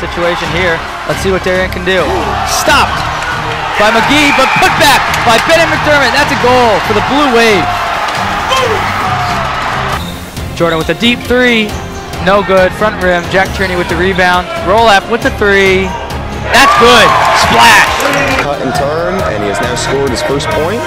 situation here. Let's see what Darien can do. Stopped by McGee, but put back by Bennett McDermott. That's a goal for the Blue Wave. Jordan with a deep three. No good. Front rim. Jack Tierney with the rebound. Roloff with the three. That's good. Splash. Cut and turn, and he has now scored his first point.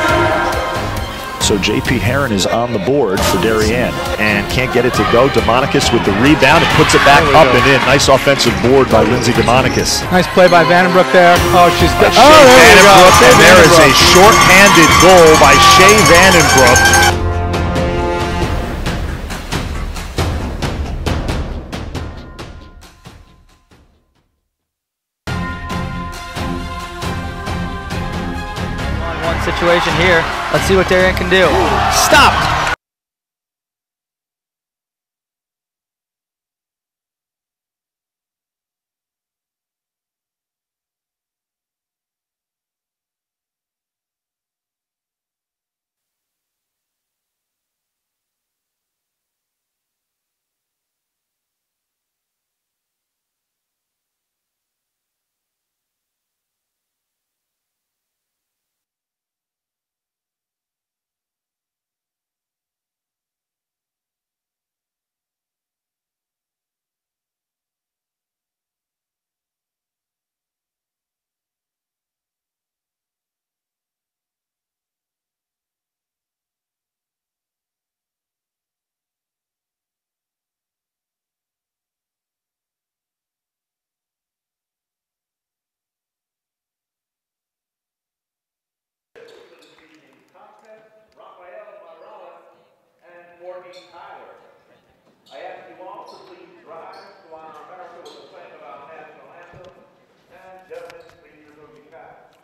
So JP Heron is on the board for Darien and can't get it to go. DeMonicus with the rebound and puts it back up and in. Nice offensive board by Lindsay DeMonicus. Nice play by Vandenbroek there. Oh, she's There is a short-handed goal by Shea Vandenbroek. Situation here. Let's see what Darien can do. Stopped I ask you all to please rise to honor America with the playing of our national anthem, and gentlemen, please remove your caps.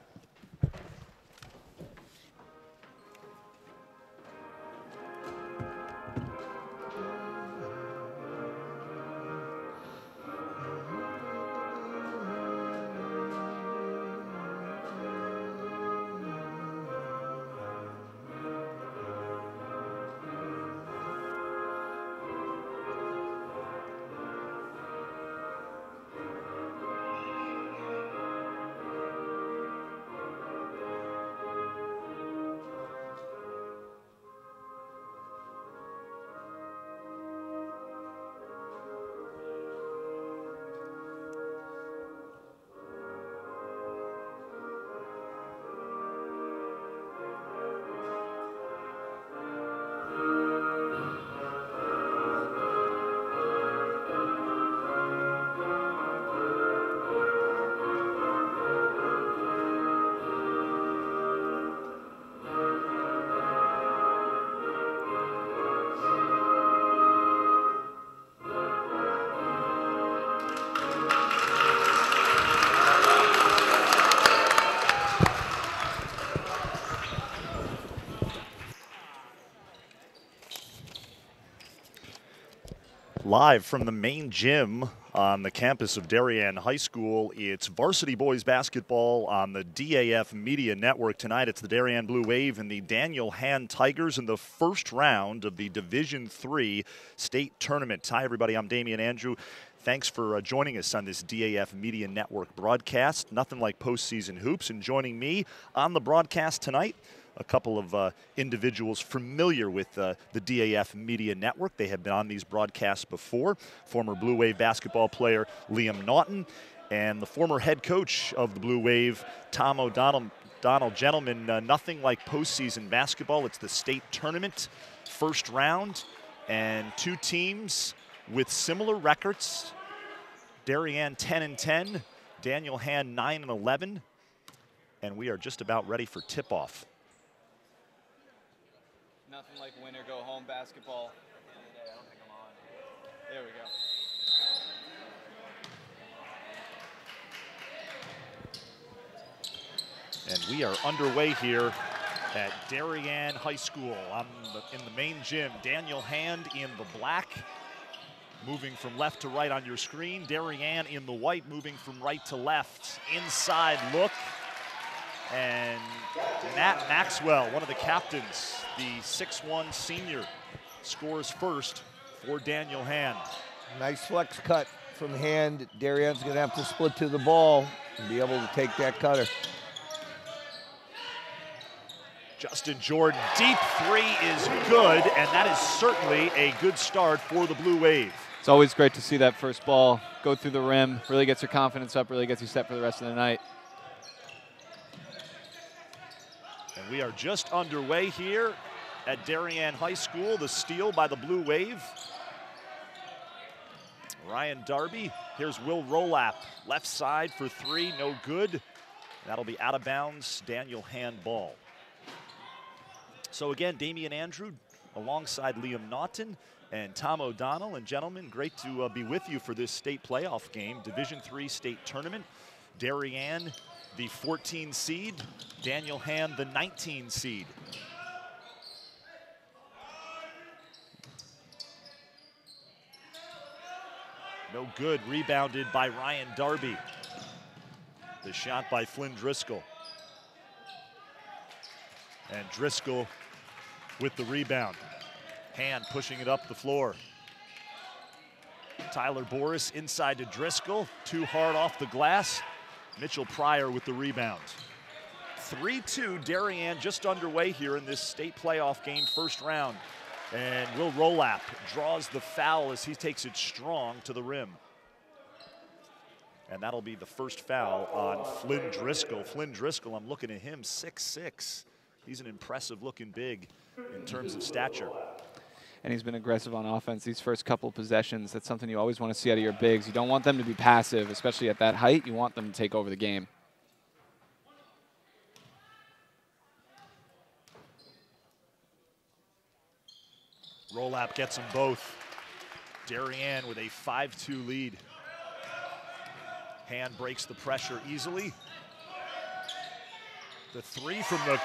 Live from the main gym on the campus of Darien High School, it's varsity boys basketball on the DAF Media Network. Tonight it's the Darien Blue Wave and the Daniel Hand Tigers in the first round of the Division III state tournament. Hi everybody, I'm Damian Andrew. Thanks for joining us on this DAF Media Network broadcast. Nothing like postseason hoops. And joining me on the broadcast tonight, a couple of individuals familiar with the DAF Media Network. They have been on these broadcasts before. Former Blue Wave basketball player Liam Naughton and the former head coach of the Blue Wave, Tom O'Donnell. Gentlemen, nothing like postseason basketball. It's the state tournament, first round, and two teams with similar records. Darien 10-10, Daniel Hand 9-11, and we are just about ready for tip-off. Nothing like win or go home basketball. I don't think I'm on. There we go. And we are underway here at Darien High School in the main gym. Daniel Hand in the black, moving from left to right on your screen. Darien in the white, moving from right to left. Inside look. And Nat Maxwell, one of the captains, the 6'1" senior, scores first for Daniel Hand. Nice flex cut from Hand. Darien's going to have to split to the ball and be able to take that cutter. Justin Jordan, deep three is good, and that is certainly a good start for the Blue Wave. It's always great to see that first ball go through the rim. Really gets your confidence up, really gets you set for the rest of the night. And we are just underway here at Darien High School. The steal by the Blue Wave. Ryan Darby. Here's Will Rolap. Left side for three, no good. That'll be out of bounds. Daniel Hand ball. So again, Damian Andrew alongside Liam Naughton and Tom O'Donnell. And gentlemen, great to be with you for this state playoff game. Division III state tournament. Darien, the 14 seed. Daniel Hand, the 19 seed. No good, rebounded by Ryan Darby. The shot by Flynn Driscoll. And Driscoll with the rebound. Hand pushing it up the floor. Tyler Boris inside to Driscoll. Too hard off the glass. Mitchell Pryor with the rebound. 3-2, Darien just underway here in this state playoff game, first round. And Will Rolap draws the foul as he takes it strong to the rim. And that'll be the first foul on Flynn Driscoll. Flynn Driscoll, I'm looking at him, 6'6". He's an impressive looking big in terms of stature. And he's been aggressive on offense these first couple possessions. That's something you always want to see out of your bigs. You don't want them to be passive, especially at that height. You want them to take over the game. Rolap gets them both. Darien with a 5-2 lead. Hand breaks the pressure easily. The three from the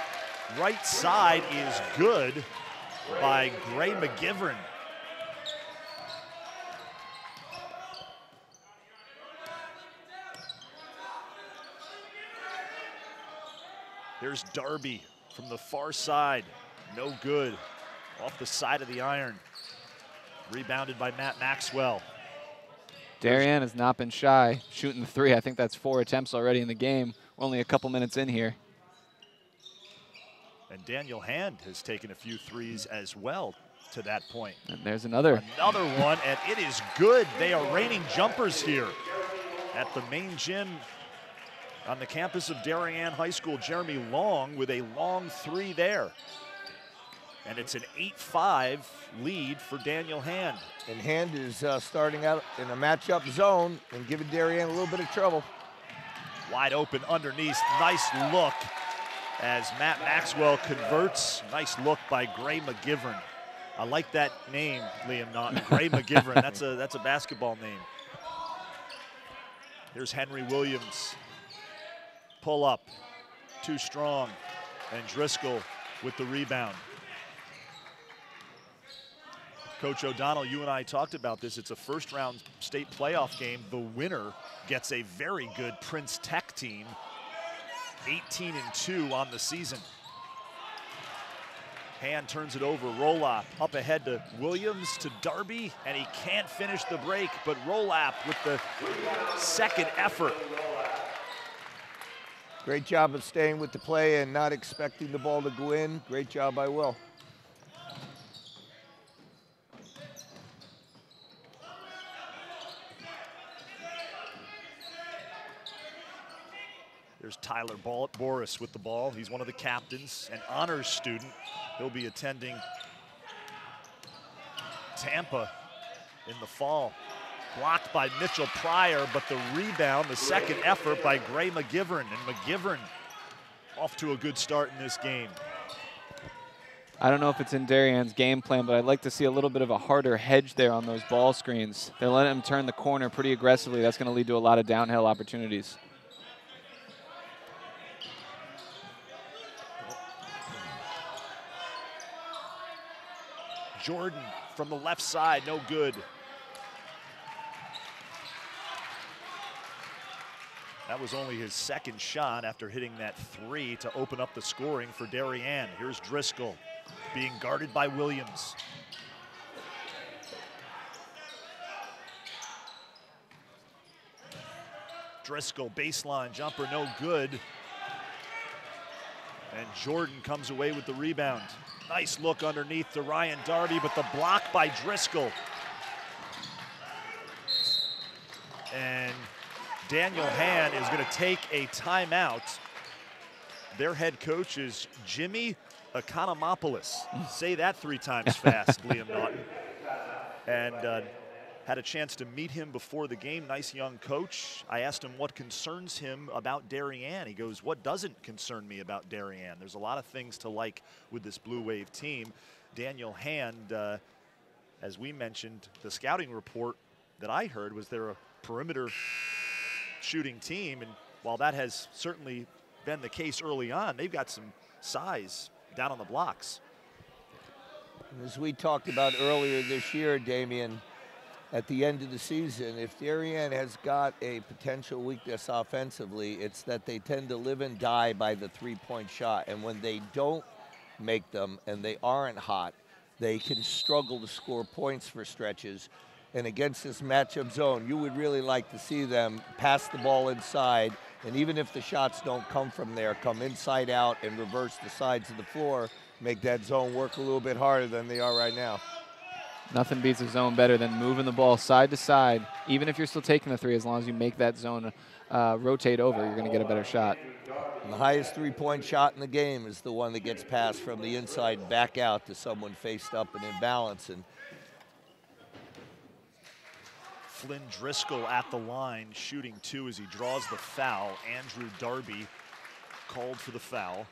right side is good by Gray McGivern. Here's Darby from the far side. No good. Off the side of the iron. Rebounded by Matt Maxwell. Darien has not been shy shooting the three. I think that's 4 attempts already in the game. We're only a couple minutes in here. And Daniel Hand has taken a few threes as well to that point. And there's another. Another one, and it is good. They are raining jumpers here at the main gym on the campus of Darien High School. Jeremy Long with a long three there. And it's an 8-5 lead for Daniel Hand. And Hand is starting out in a matchup zone and giving Darien a little bit of trouble. Wide open underneath, nice look as Matt Maxwell converts. Nice look by Gray McGivern. I like that name, Liam Naughton. Gray McGivern, that's a basketball name. Here's Henry Williams. Pull up, too strong. And Driscoll with the rebound. Coach O'Donnell, you and I talked about this. It's a first round state playoff game. The winner gets a very good Prince Tech team. 18-2 on the season. Hand turns it over. Rolap up ahead to Williams, to Darby, and he can't finish the break, but Rolap with the second effort. Great job of staying with the play and not expecting the ball to go in. Great job by Will. There's Tyler Boris with the ball. He's one of the captains, an honors student. He'll be attending Tampa in the fall. Blocked by Mitchell Pryor, but the rebound, the second effort by Gray McGivern. And McGivern off to a good start in this game. I don't know if it's in Darien's game plan, but I'd like to see a little bit of a harder hedge there on those ball screens. They're letting him turn the corner pretty aggressively. That's going to lead to a lot of downhill opportunities. Jordan from the left side, no good. That was only his second shot after hitting that three to open up the scoring for Darien. Here's Driscoll being guarded by Williams. Driscoll, baseline jumper, no good. And Jordan comes away with the rebound. Nice look underneath to Ryan Darby, but the block by Driscoll. And Daniel Hand is going to take a timeout. Their head coach is Jimmy Economopoulos. Say that 3 times fast, Liam Naughton. And had a chance to meet him before the game. Nice young coach. I asked him what concerns him about Darien. He goes, what doesn't concern me about Darien? There's a lot of things to like with this Blue Wave team. Daniel Hand, as we mentioned, the scouting report that I heard was they're a perimeter shooting team. And while that has certainly been the case early on, they've got some size down on the blocks. As we talked about earlier this year, Damian, at the end of the season, if Darien has got a potential weakness offensively, it's that they tend to live and die by the three-point shot. And when they don't make them and they aren't hot, they can struggle to score points for stretches. And against this matchup zone, you would really like to see them pass the ball inside, and even if the shots don't come from there, come inside out and reverse the sides of the floor, make that zone work a little bit harder than they are right now. Nothing beats a zone better than moving the ball side to side. Even if you're still taking the 3, as long as you make that zone rotate over, you're going to get a better shot. And the highest three-point shot in the game is the one that gets passed from the inside back out to someone faced up and in balance. And Flynn Driscoll at the line, shooting 2 as he draws the foul. Andrew Darby called for the foul.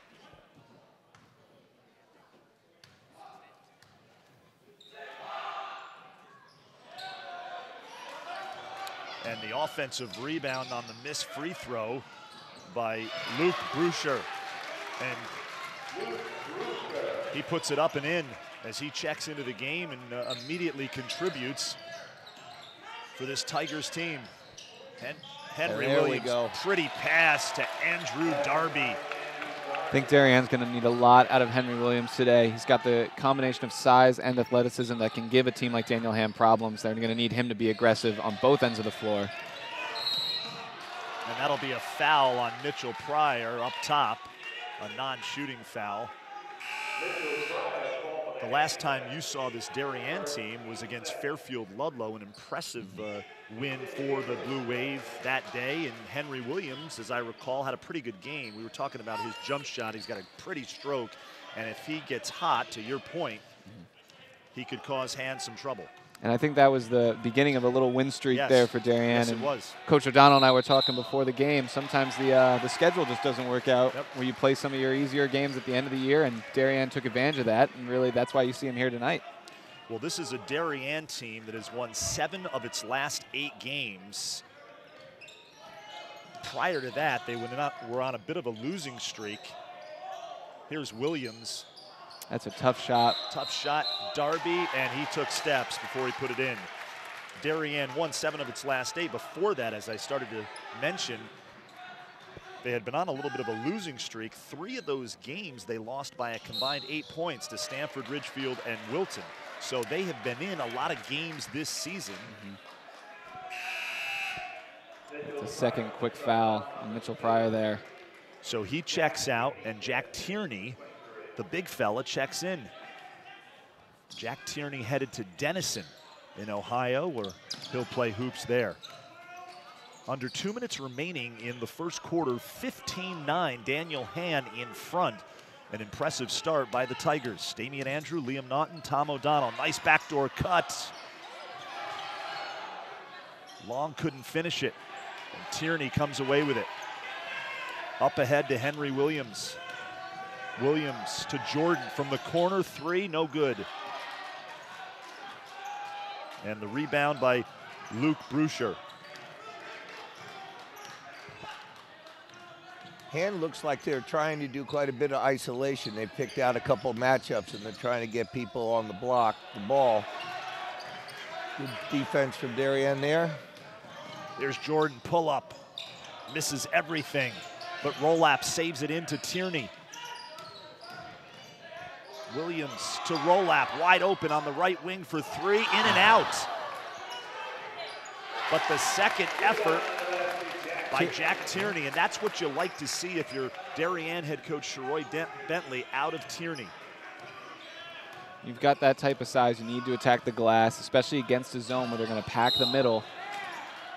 And the offensive rebound on the missed free throw by Luke Bruscher. And he puts it up and in as he checks into the game and immediately contributes for this Tigers team. Henry Williams, pretty pass to Andrew Darby. I think Darien's going to need a lot out of Henry Williams today. He's got the combination of size and athleticism that can give a team like Daniel Ham problems. They're going to need him to be aggressive on both ends of the floor. And that'll be a foul on Mitchell Pryor up top, a non-shooting foul. The last time you saw this Darien team was against Fairfield Ludlow, an impressive win for the Blue Wave that day. And Henry Williams, as I recall, had a pretty good game. We were talking about his jump shot. He's got a pretty stroke. And if he gets hot, to your point, he could cause Hand some trouble. And I think that was the beginning of a little win streak there for Darien. Yes, it and was. Coach O'Donnell and I were talking before the game. Sometimes the schedule just doesn't work out where you play some of your easier games at the end of the year, and Darien took advantage of that, and really that's why you see him here tonight. Well, this is a Darien team that has won 7 of its last 8 games. Prior to that, they were on a bit of a losing streak. Here's Williams. That's a tough shot. Tough shot, Darby, and he took steps before he put it in. Darien won 7 of its last 8. Before that, as I started to mention, they had been on a little bit of a losing streak. 3 of those games they lost by a combined 8 points to Stanford, Ridgefield, and Wilton. So they have been in a lot of games this season. It's a second quick foul on Mitchell Pryor there. So he checks out, and Jack Tierney, the big fella, checks in. Jack Tierney headed to Denison in Ohio, where he'll play hoops there. Under 2 minutes remaining in the first quarter, 15-9, Daniel Hand in front. An impressive start by the Tigers. Damian Andrew, Liam Naughton, Tom O'Donnell. Nice backdoor cut. Long couldn't finish it. And Tierney comes away with it. Up ahead to Henry Williams. Williams to Jordan from the corner, 3, no good. And the rebound by Luke Bruscher. Hand looks like they're trying to do quite a bit of isolation. They picked out a couple matchups and they're trying to get people on the ball. Good defense from Darien there. There's Jordan, pull up. Misses everything, but Rolap saves it into Tierney. Williams to Rolap, wide open on the right wing for 3, in and out. But the second effort by Jack Tierney, and that's what you like to see if you're Darien head coach Sheroy Bentley out of Tierney. You've got that type of size. You need to attack the glass, especially against a zone where they're going to pack the middle.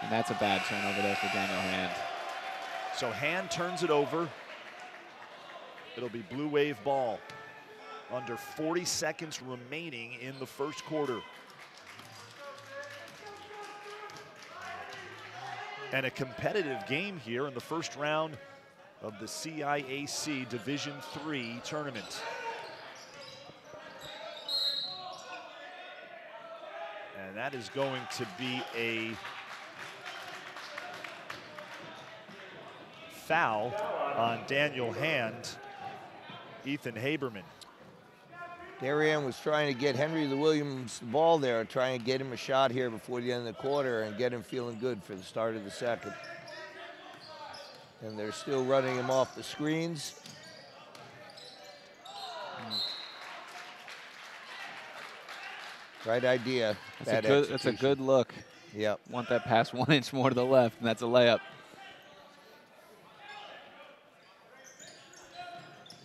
And that's a bad turnover there for Daniel Hand. So Hand turns it over. It'll be Blue Wave ball. Under 40 seconds remaining in the first quarter. And a competitive game here in the first round of the CIAC Division III tournament. And that is going to be a foul on Daniel Hand, Ethan Haberman. Darien was trying to get Henry Williams the ball there, trying to get him a shot here before the end of the quarter and get him feeling good for the start of the second. And they're still running him off the screens. Right idea. That's a good look. Yep. Want that pass 1 inch more to the left, and that's a layup.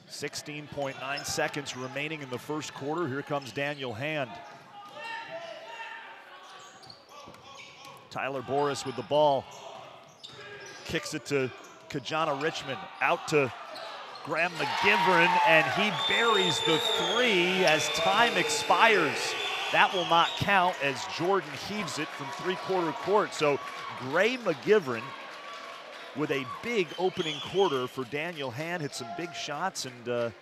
16.9 seconds remaining in the first quarter. Here comes Daniel Hand. Tyler Boris with the ball. Kicks it to Kajana Richmond. Out to Graham McGivern, and he buries the three as time expires. That will not count as Jordan heaves it from three-quarter court. So Gray McGivern with a big opening quarter for Daniel Hand. Hit some big shots. And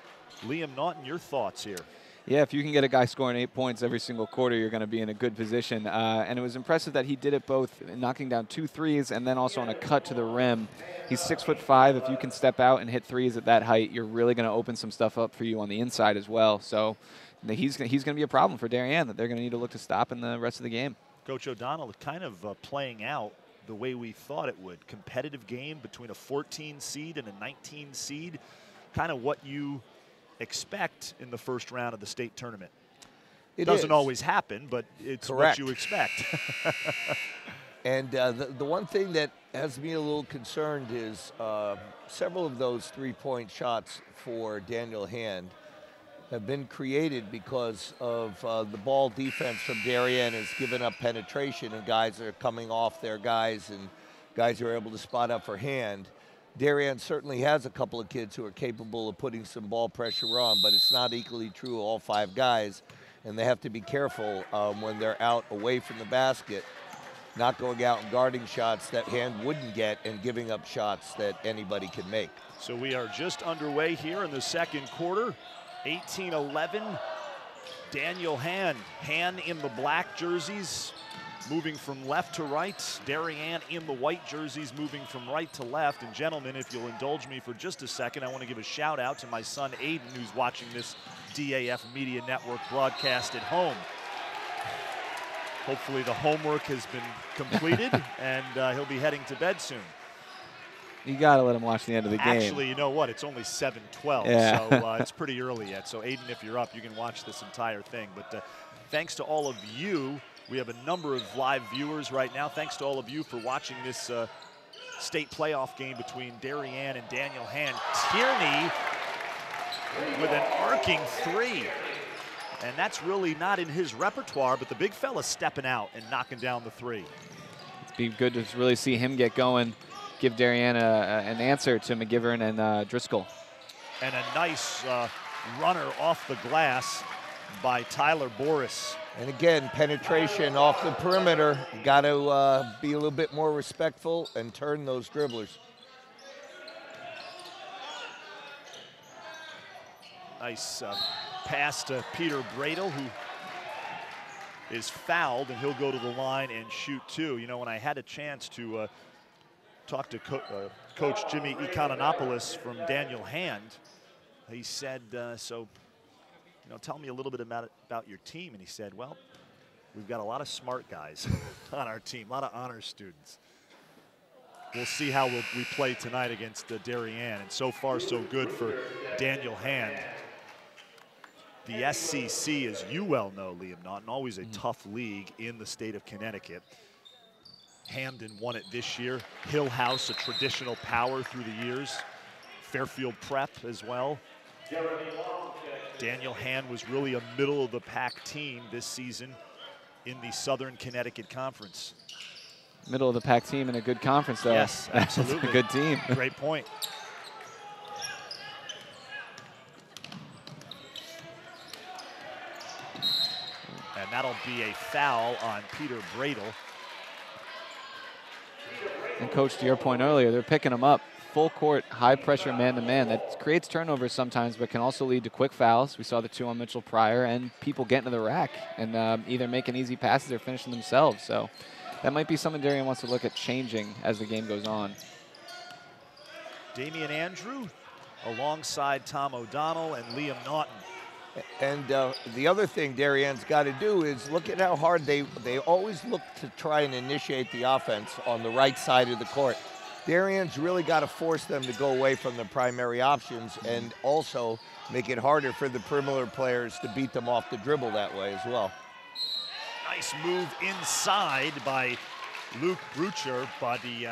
Liam Naughton, your thoughts here? Yeah, if you can get a guy scoring 8 points every single quarter, you're going to be in a good position. And it was impressive that he did it both knocking down 2 threes and then also on a cut to the rim. He's 6'5". If you can step out and hit threes at that height, you're really going to open some stuff up for you on the inside as well. So he's going to be a problem for Darien that they're going to need to look to stop in the rest of the game. Coach O'Donnell kind of playing out the way we thought it would. Competitive game between a 14 seed and a 19 seed. Kind of what you expect in the first round of the state tournament. It doesn't always happen, but it's correct. What you expect. And the one thing that has me a little concerned is several of those three-point shots for Daniel Hand have been created because of the ball defense from Darien has given up penetration, and guys are coming off their guys, and guys are able to spot up for Hand. Darien certainly has a couple of kids who are capable of putting some ball pressure on, but it's not equally true of all 5 guys, and they have to be careful when they're out away from the basket, not going out and guarding shots that Hand wouldn't get and giving up shots that anybody can make. So we are just underway here in the second quarter. 18-11, Daniel Hand. Hand in the black jerseys, moving from left to right. Darien in the white jerseys, moving from right to left. And gentlemen, if you'll indulge me for just a second, I want to give a shout out to my son Aiden, who's watching this DAF Media Network broadcast at home. Hopefully the homework has been completed and he'll be heading to bed soon. You got to let him watch the end of the game. Actually, you know what? It's only 7:12, yeah. So it's pretty early yet. So Aiden, if you're up, you can watch this entire thing. But thanks to all of you. We have a number of live viewers right now. Thanks to all of you for watching this state playoff game between Darien and Daniel Hand. Tierney with an arcing three. And that's really not in his repertoire, but the big fella stepping out and knocking down the three. It'd be good to really see him get going, give Darien an answer to McGivern and Driscoll. And a nice runner off the glass by Tyler Boris. And again, penetration off the perimeter. Got to be a little bit more respectful and turn those dribblers. Nice pass to Peter Bradle, who is fouled, and he'll go to the line and shoot 2. You know, when I had a chance to talk to Coach Jimmy Economopoulos from Daniel Hand, he said, so, you know, tell me a little bit about your team. And he said, well, we've got a lot of smart guys on our team, a lot of honor students. We'll see how we play tonight against Darien. And so far, so good for Daniel Hand. The SCC, as you well know, Liam Naughton, always a tough league in the state of Connecticut. Hamden won it this year. Hill House, a traditional power through the years. Fairfield Prep as well. Daniel Hand was really a middle-of-the-pack team this season in the Southern Connecticut Conference. Middle of the pack team in a good conference, though. Yes, absolutely. That's a good team. Great point. And that'll be a foul on Peter Bradle. And Coach, to your point earlier, they're picking them up. Full court, high pressure man-to-man. That creates turnovers sometimes, but can also lead to quick fouls. We saw the 2 on Mitchell Pryor, and people getting to the rack and either making easy passes or finishing themselves. So that might be something Darien wants to look at changing as the game goes on. Damian Andrew alongside Tom O'Donnell and Liam Naughton. And the other thing Darien's got to do is look at how hard they always look to try and initiate the offense on the right side of the court. Darien's really got to force them to go away from the primary options and also make it harder for the perimeter players to beat them off the dribble that way as well. Nice move inside by Luke Brucher, but he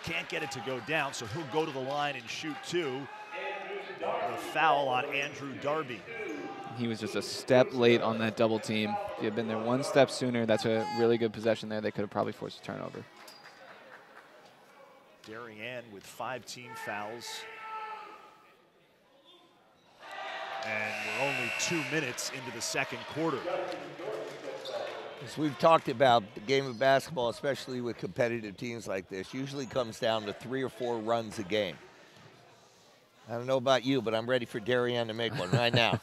can't get it to go down, so he'll go to the line and shoot 2. The foul on Andrew Darby. He was just a step late on that double team. If he had been there 1 step sooner, that's a really good possession there. They could have probably forced a turnover. Darien with 5 team fouls. And we're only 2 minutes into the second quarter. As we've talked about, the game of basketball, especially with competitive teams like this, usually comes down to 3 or 4 runs a game. I don't know about you, but I'm ready for Darien to make one right now.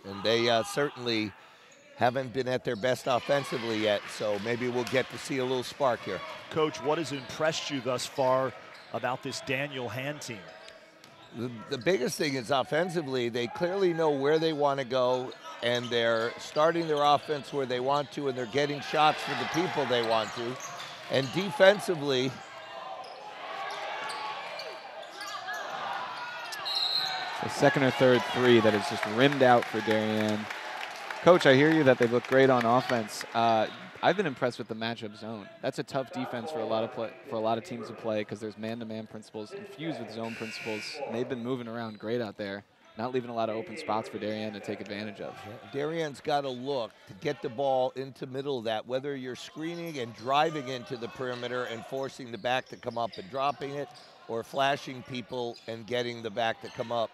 And they certainly haven't been at their best offensively yet, so maybe we'll get to see a little spark here. Coach, what has impressed you thus far about this Daniel Hand team? The biggest thing is offensively, they clearly know where they want to go, and they're starting their offense where they want to, and they're getting shots for the people they want to. And defensively, the second or third 3 that is just rimmed out for Darien. Coach, I hear you that they look great on offense. I've been impressed with the matchup zone. That's a tough defense for a lot of teams to play because there's man-to-man principles infused with zone principles. And they've been moving around great out there, not leaving a lot of open spots for Darien to take advantage of. Darien's got to look to get the ball into middle of that, whether you're screening and driving into the perimeter and forcing the back to come up and dropping it, or flashing people and getting the back to come up.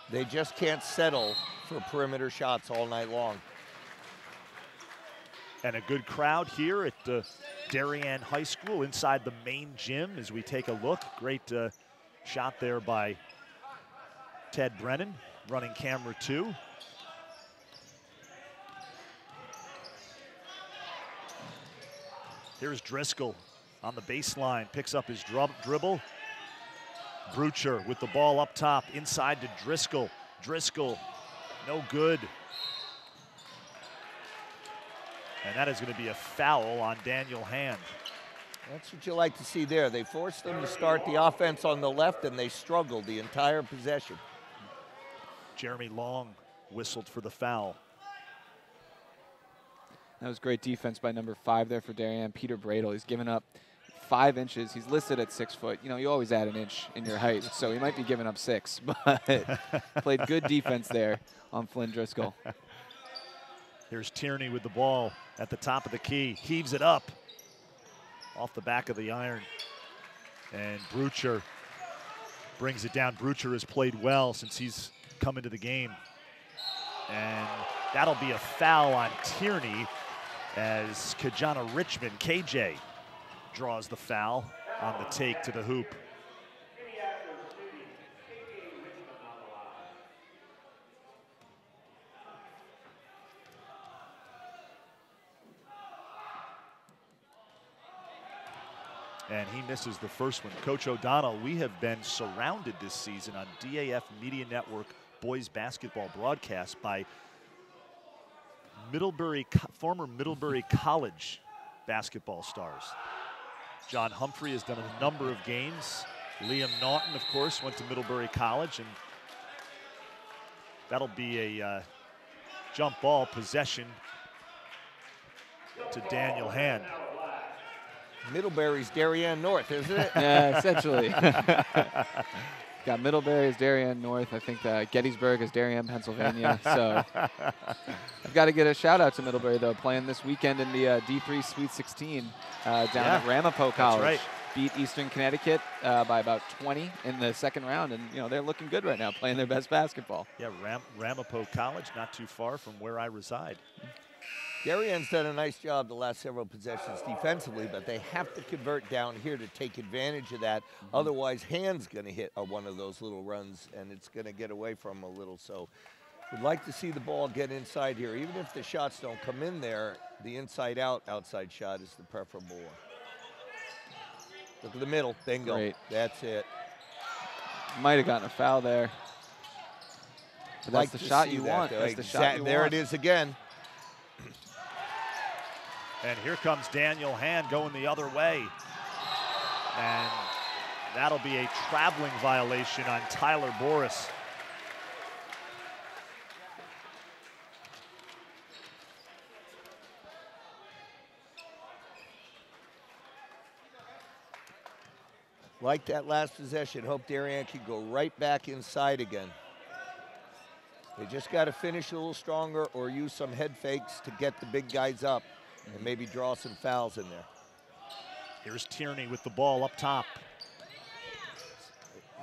They just can't settle for perimeter shots all night long. And a good crowd here at Darien High School inside the main gym as we take a look. Great shot there by Ted Brennan, running camera 2. Here's Driscoll on the baseline, picks up his dribble. Brucher with the ball up top, inside to Driscoll. Driscoll, no good. And that is going to be a foul on Daniel Hand. That's what you like to see there. They forced them to start the offense on the left, and they struggled the entire possession. Jeremy Long whistled for the foul. That was great defense by number 5 there for Darien, Peter Bradle. He's given up 5 inches. He's listed at 6 foot. You know, you always add an inch in your height, so he might be giving up 6, but played good defense there on Flynn Driscoll. Here's Tierney with the ball at the top of the key. Heaves it up off the back of the iron. And Brucher brings it down. Brucher has played well since he's come into the game. And that'll be a foul on Tierney as Kajana Richmond, KJ, draws the foul on the take to the hoop. And he misses the first one. Coach O'Donnell, we have been surrounded this season on DAF Media Network boys basketball broadcast by former Middlebury College basketball stars. John Humphrey has done a number of games. Liam Naughton, of course, went to Middlebury College, and that'll be a jump ball possession to Daniel Hand. Middlebury's Darien North, isn't it? Yeah, essentially. Got Middlebury as Darien North. I think Gettysburg is Darien, Pennsylvania. So I've got to get a shout out to Middlebury, though, playing this weekend in the D3 Sweet 16 down at Ramapo College. Right. Beat Eastern Connecticut by about 20 in the second round, and they're looking good right now, playing their best basketball. Yeah, Ramapo College, not too far from where I reside. Darien's done a nice job the last several possessions defensively, but they have to convert down here to take advantage of that. Otherwise, Hand's going to hit one of those little runs, and it's going to get away from them a little. So we'd like to see the ball get inside here. Even if the shots don't come in there, the inside-out outside shot is the preferable one. Look at the middle. Bingo. Great. That's it. Might have gotten a foul there. But that's the shot you want. That's the shot you want. There it is again. And here comes Daniel Hand going the other way. And that'll be a traveling violation on Tyler Boris. Like that last possession, hope Darien can go right back inside again. They just got to finish a little stronger or use some head fakes to get the big guys up and maybe draw some fouls in there. Here's Tierney with the ball up top.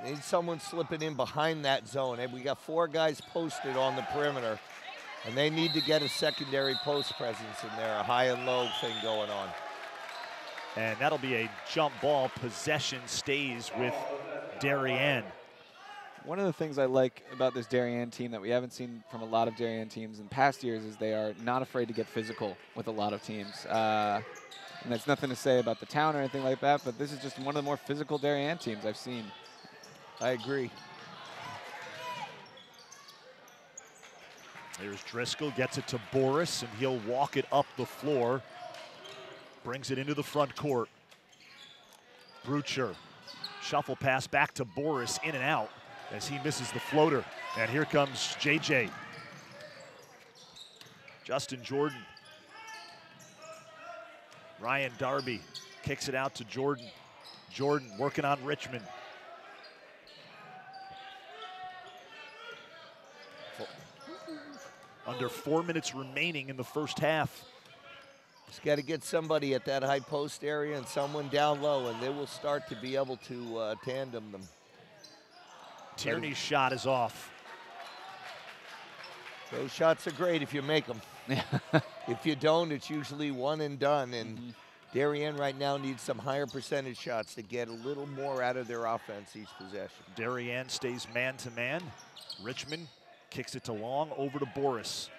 Need someone slipping in behind that zone. And we got 4 guys posted on the perimeter, and they need to get a secondary post presence in there, a high and low thing going on. And that'll be a jump ball. Possession stays with Darien. One of the things I like about this Darien team that we haven't seen from a lot of Darien teams in past years is they are not afraid to get physical with a lot of teams. And that's nothing to say about the town or anything like that, but this is just one of the more physical Darien teams I've seen. I agree. There's Driscoll, gets it to Boris, and he'll walk it up the floor. Brings it into the front court. Brucher, shuffle pass back to Boris, in and out as he misses the floater. And here comes JJ. Justin Jordan. Ryan Darby kicks it out to Jordan. Jordan working on Richmond. Under 4 minutes remaining in the first half. Just got to get somebody at that high post area and someone down low, and they will start to be able to tandem them. Tierney's shot is off. Those shots are great if you make them. If you don't, it's usually one and done. And Darien right now needs some higher percentage shots to get a little more out of their offense each possession. Darien stays man-to-man. Richmond kicks it to Long, over to Boris.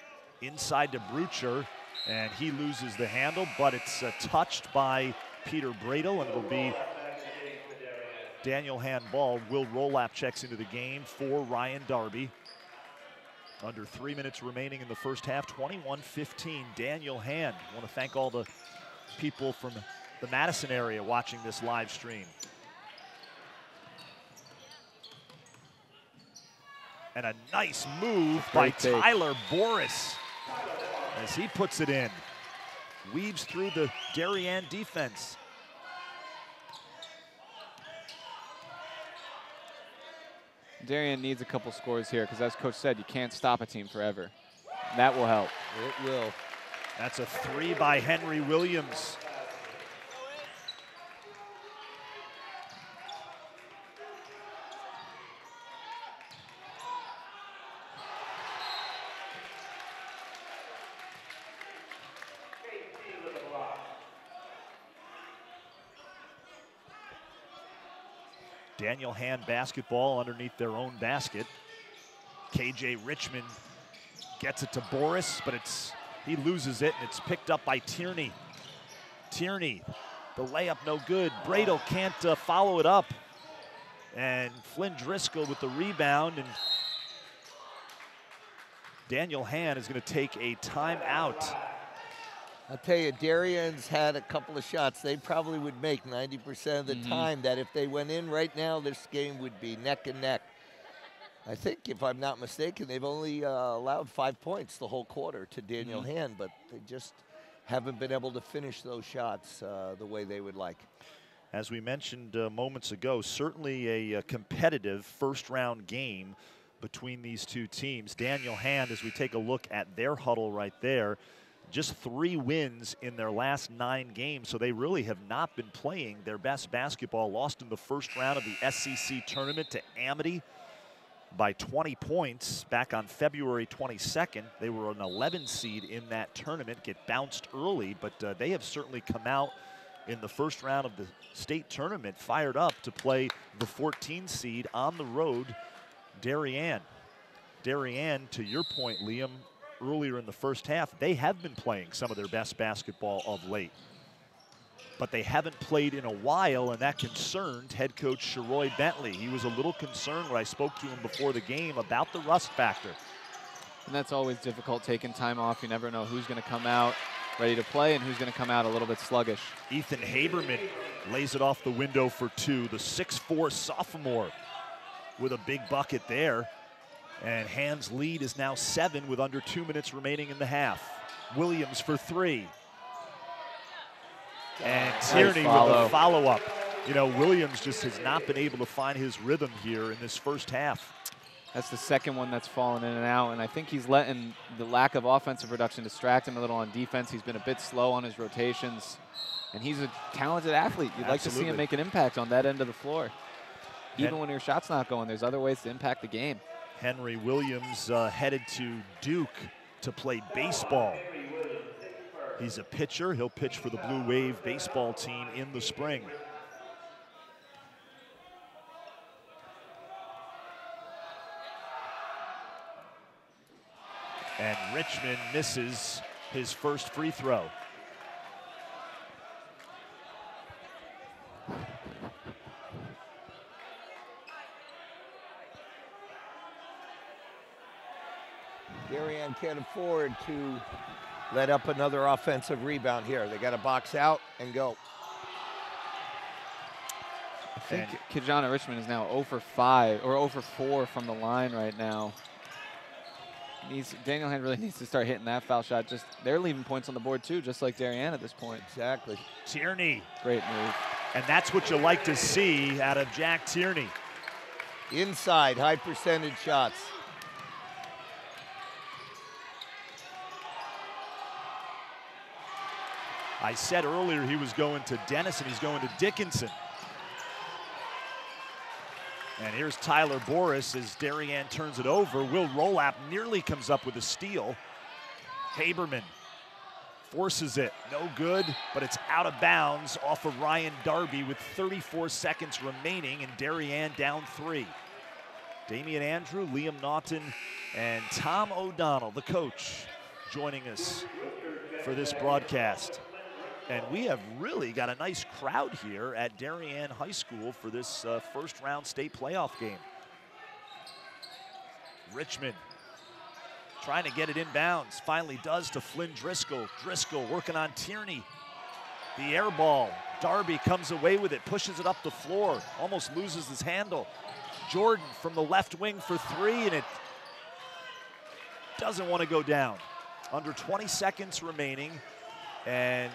Inside to Brucher, and he loses the handle, but it's touched by Peter Bradel, and it'll be Daniel Hand ball. Will Rolap checks into the game for Ryan Darby. Under 3 minutes remaining in the first half, 21-15, Daniel Hand. I want to thank all the people from the Madison area watching this live stream. And a nice move by Tyler Boris as he puts it in. Weaves through the Darien defense. Darien needs a couple scores here because, as Coach said, you can't stop a team forever. That will help. It will. That's a 3 by Henry Williams. Daniel Hand basketball underneath their own basket. KJ Richmond gets it to Boris, but he loses it, and it's picked up by Tierney. Tierney, the layup no good. Bradel can't follow it up. And Flynn Driscoll with the rebound, and Daniel Hand is going to take a timeout. I'll tell you, Darien's had a couple of shots they probably would make 90% of the time, that if they went in right now, this game would be neck and neck. I think, if I'm not mistaken, they've only allowed 5 points the whole quarter to Daniel Hand, but they just haven't been able to finish those shots the way they would like. As we mentioned moments ago, certainly a competitive first-round game between these two teams. Daniel Hand, as we take a look at their huddle right there, just 3 wins in their last 9 games, so they really have not been playing their best basketball. Lost in the first round of the SEC tournament to Amity by 20 points back on February 22nd. They were an 11 seed in that tournament, get bounced early, but they have certainly come out in the first round of the state tournament fired up to play the 14 seed on the road, Darien. Darien, to your point, Liam, earlier in the first half, they have been playing some of their best basketball of late. But they haven't played in a while, and that concerned head coach Sheroy Bentley. He was a little concerned when I spoke to him before the game about the rust factor. And that's always difficult, taking time off. You never know who's going to come out ready to play and who's going to come out a little bit sluggish. Ethan Haberman lays it off the window for 2. The 6'4" sophomore with a big bucket there. And Hand's lead is now 7 with under 2 minutes remaining in the half. Williams for 3. And Tierney with the follow-up. You know, Williams just has not been able to find his rhythm here in this first half. That's the second one that's fallen in and out, and I think he's letting the lack of offensive production distract him a little on defense. He's been a bit slow on his rotations, and he's a talented athlete. You'd like to see him make an impact on that end of the floor. Even when your shot's not going, there's other ways to impact the game. Henry Williams headed to Duke to play baseball. He's a pitcher. He'll pitch for the Blue Wave baseball team in the spring. And Richmond misses his first free throw. Darien can't afford to let up another offensive rebound here. They got to box out and go. I think Kijana Richmond is now 0 for 5 or 0 for 4 from the line right now. Daniel Hand really needs to start hitting that foul shot. They're leaving points on the board too, just like Darien at this point. Exactly. Tierney. Great move. And that's what you like to see out of Jack Tierney. Inside, high percentage shots. I said earlier he was going to Dennis and he's going to Dickinson. And here's Tyler Boris as Darien turns it over. Will Rolap nearly comes up with a steal. Haberman forces it, no good, but it's out of bounds off of Ryan Darby with 34 seconds remaining, and Darien down 3. Damian Andrew, Liam Naughton, and Tom O'Donnell, the coach, joining us for this broadcast. And we have really got a nice crowd here at Darien High School for this first round state playoff game. Richmond trying to get it inbounds. Finally does to Flynn Driscoll. Driscoll working on Tierney. The air ball. Darby comes away with it, pushes it up the floor, almost loses his handle. Jordan from the left wing for 3, and it doesn't want to go down. Under 20 seconds remaining, and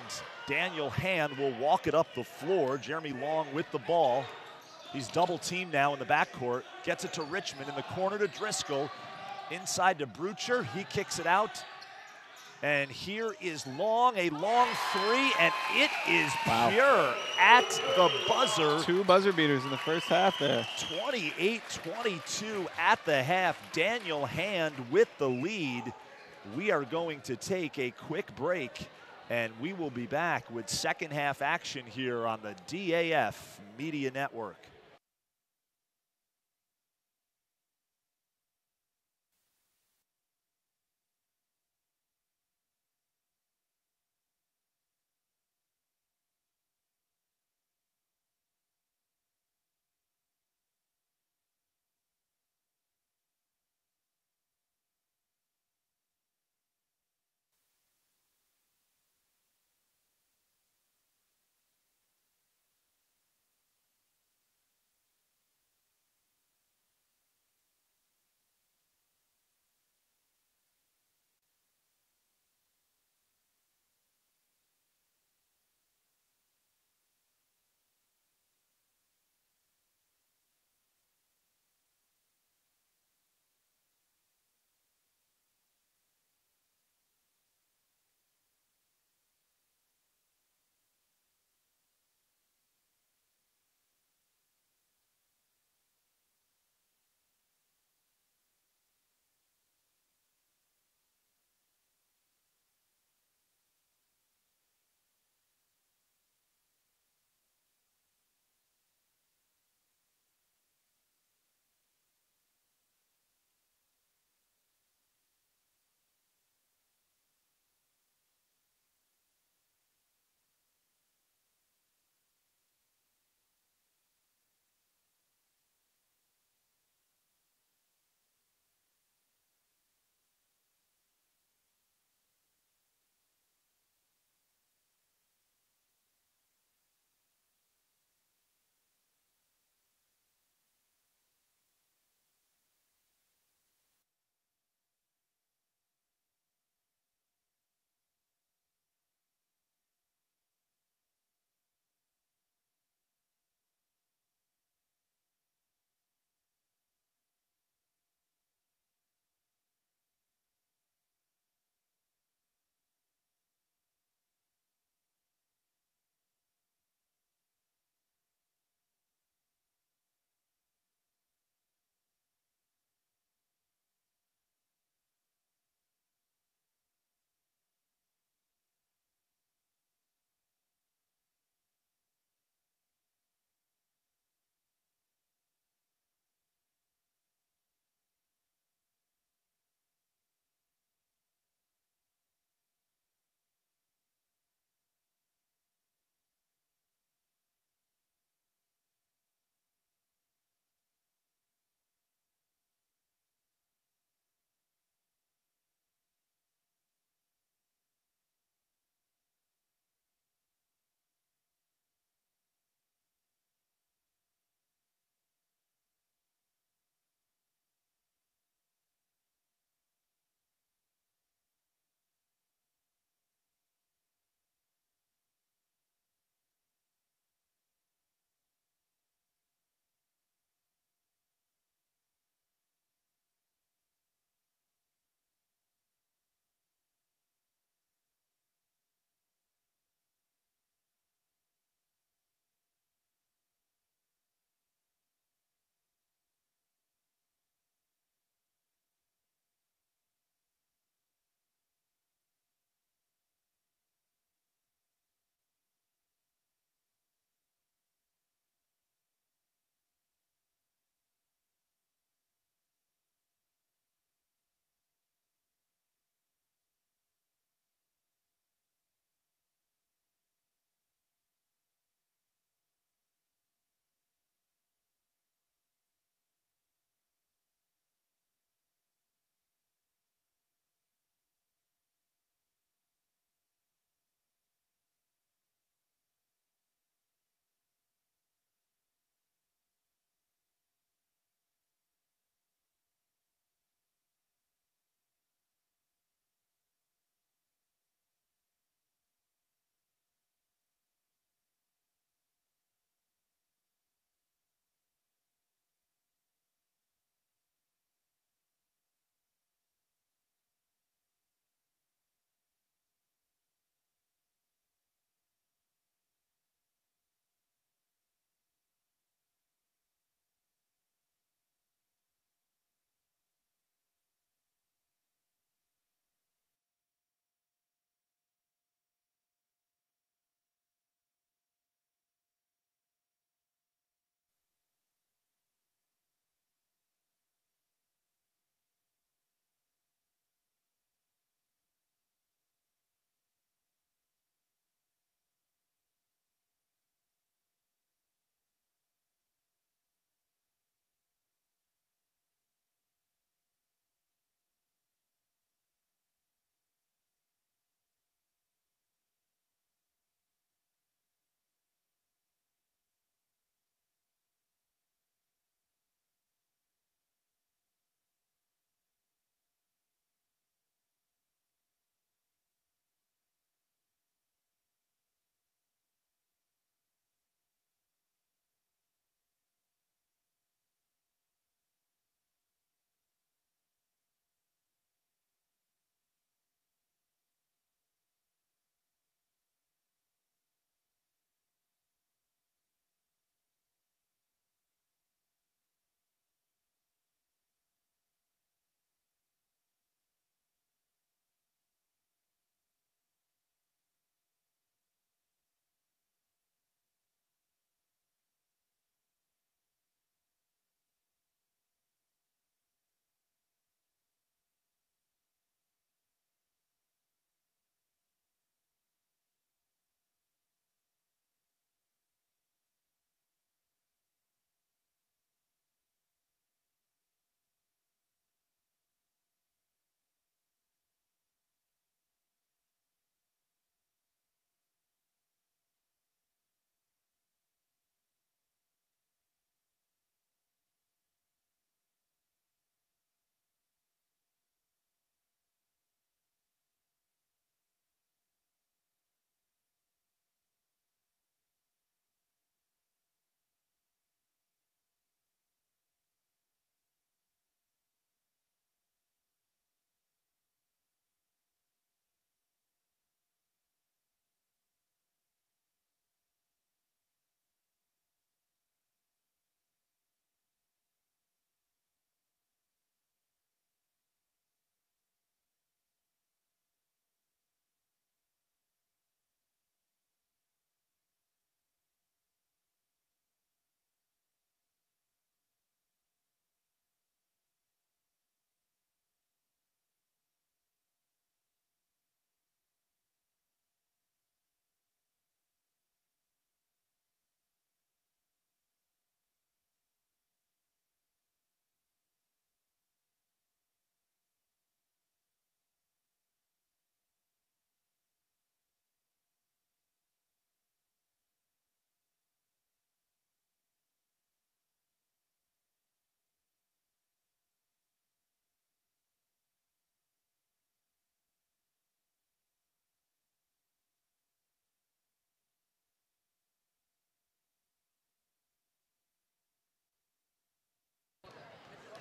Daniel Hand will walk it up the floor. Jeremy Long with the ball. He's double teamed now in the backcourt. Gets it to Richmond in the corner to Driscoll. Inside to Brucher. He kicks it out. And here is Long, a long 3, and it is pure at the buzzer. 2 buzzer beaters in the first half there. 28-22 at the half. Daniel Hand with the lead. We are going to take a quick break, and we will be back with second half action here on the DAF Media Network.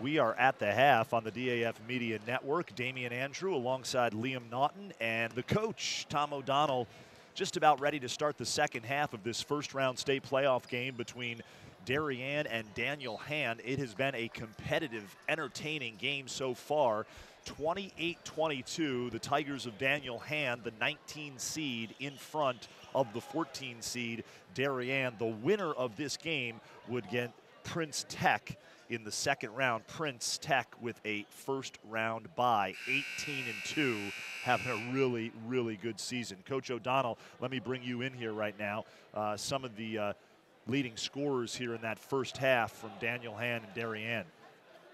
We are at the half on the DAF Media Network. Damian Andrew alongside Liam Naughton and the coach, Tom O'Donnell, just about ready to start the second half of this first-round state playoff game between Darien and Daniel Hand. It has been a competitive, entertaining game so far. 28-22, the Tigers of Daniel Hand, the 19 seed in front of the 14 seed Darien. The winner of this game would get Prince Tech in the second round. Prince Tech with a first round bye, 18-2, having a really, really good season. Coach O'Donnell, let me bring you in here right now. Some of the leading scorers here in that first half from Daniel Hand and Darien.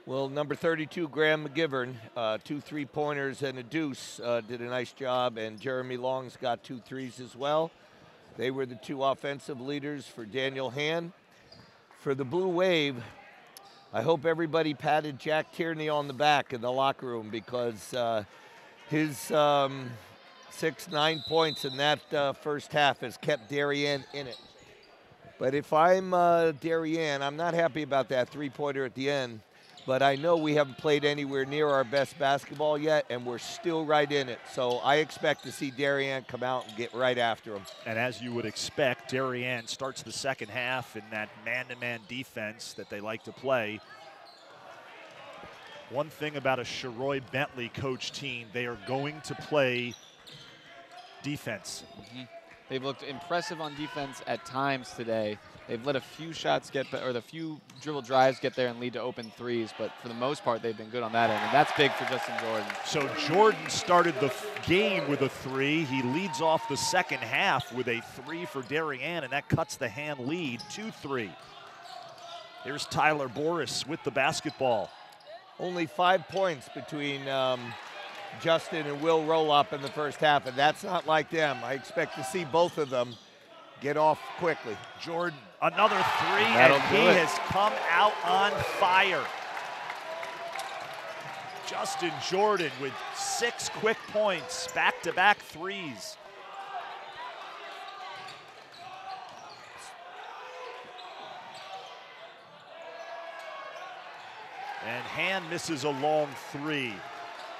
Well, number 32, Graham McGivern, 2 3-pointers and a deuce, did a nice job, and Jeremy Long's got 2 threes as well. They were the 2 offensive leaders for Daniel Hand. For the Blue Wave, I hope everybody patted Jack Tierney on the back in the locker room, because his 6, 9 points in that first half has kept Darien in it. But if I'm Darien, I'm not happy about that 3-pointer at the end, but I know we haven't played anywhere near our best basketball yet, and we're still right in it. So I expect to see Darien come out and get right after them. And as you would expect, Darien starts the second half in that man-to-man defense that they like to play. One thing about a Sharoy Bentley coach team, they are going to play defense. They've looked impressive on defense at times today. They've let a few shots get, or the few dribble drives get there and lead to open threes, but for the most part, they've been good on that end, and that's big for Justin Jordan. So Jordan started the game with a 3. He leads off the second half with a 3 for Darien, and that cuts the Hand lead 2-3. Here's Tyler Boris with the basketball. Only 5 points between Justin and Will Rolop in the first half, and that's not like them. I expect to see both of them get off quickly. Jordan, another 3, and he has come out on fire. Justin Jordan with 6 quick points, back-to-back threes. And Hand misses a long 3.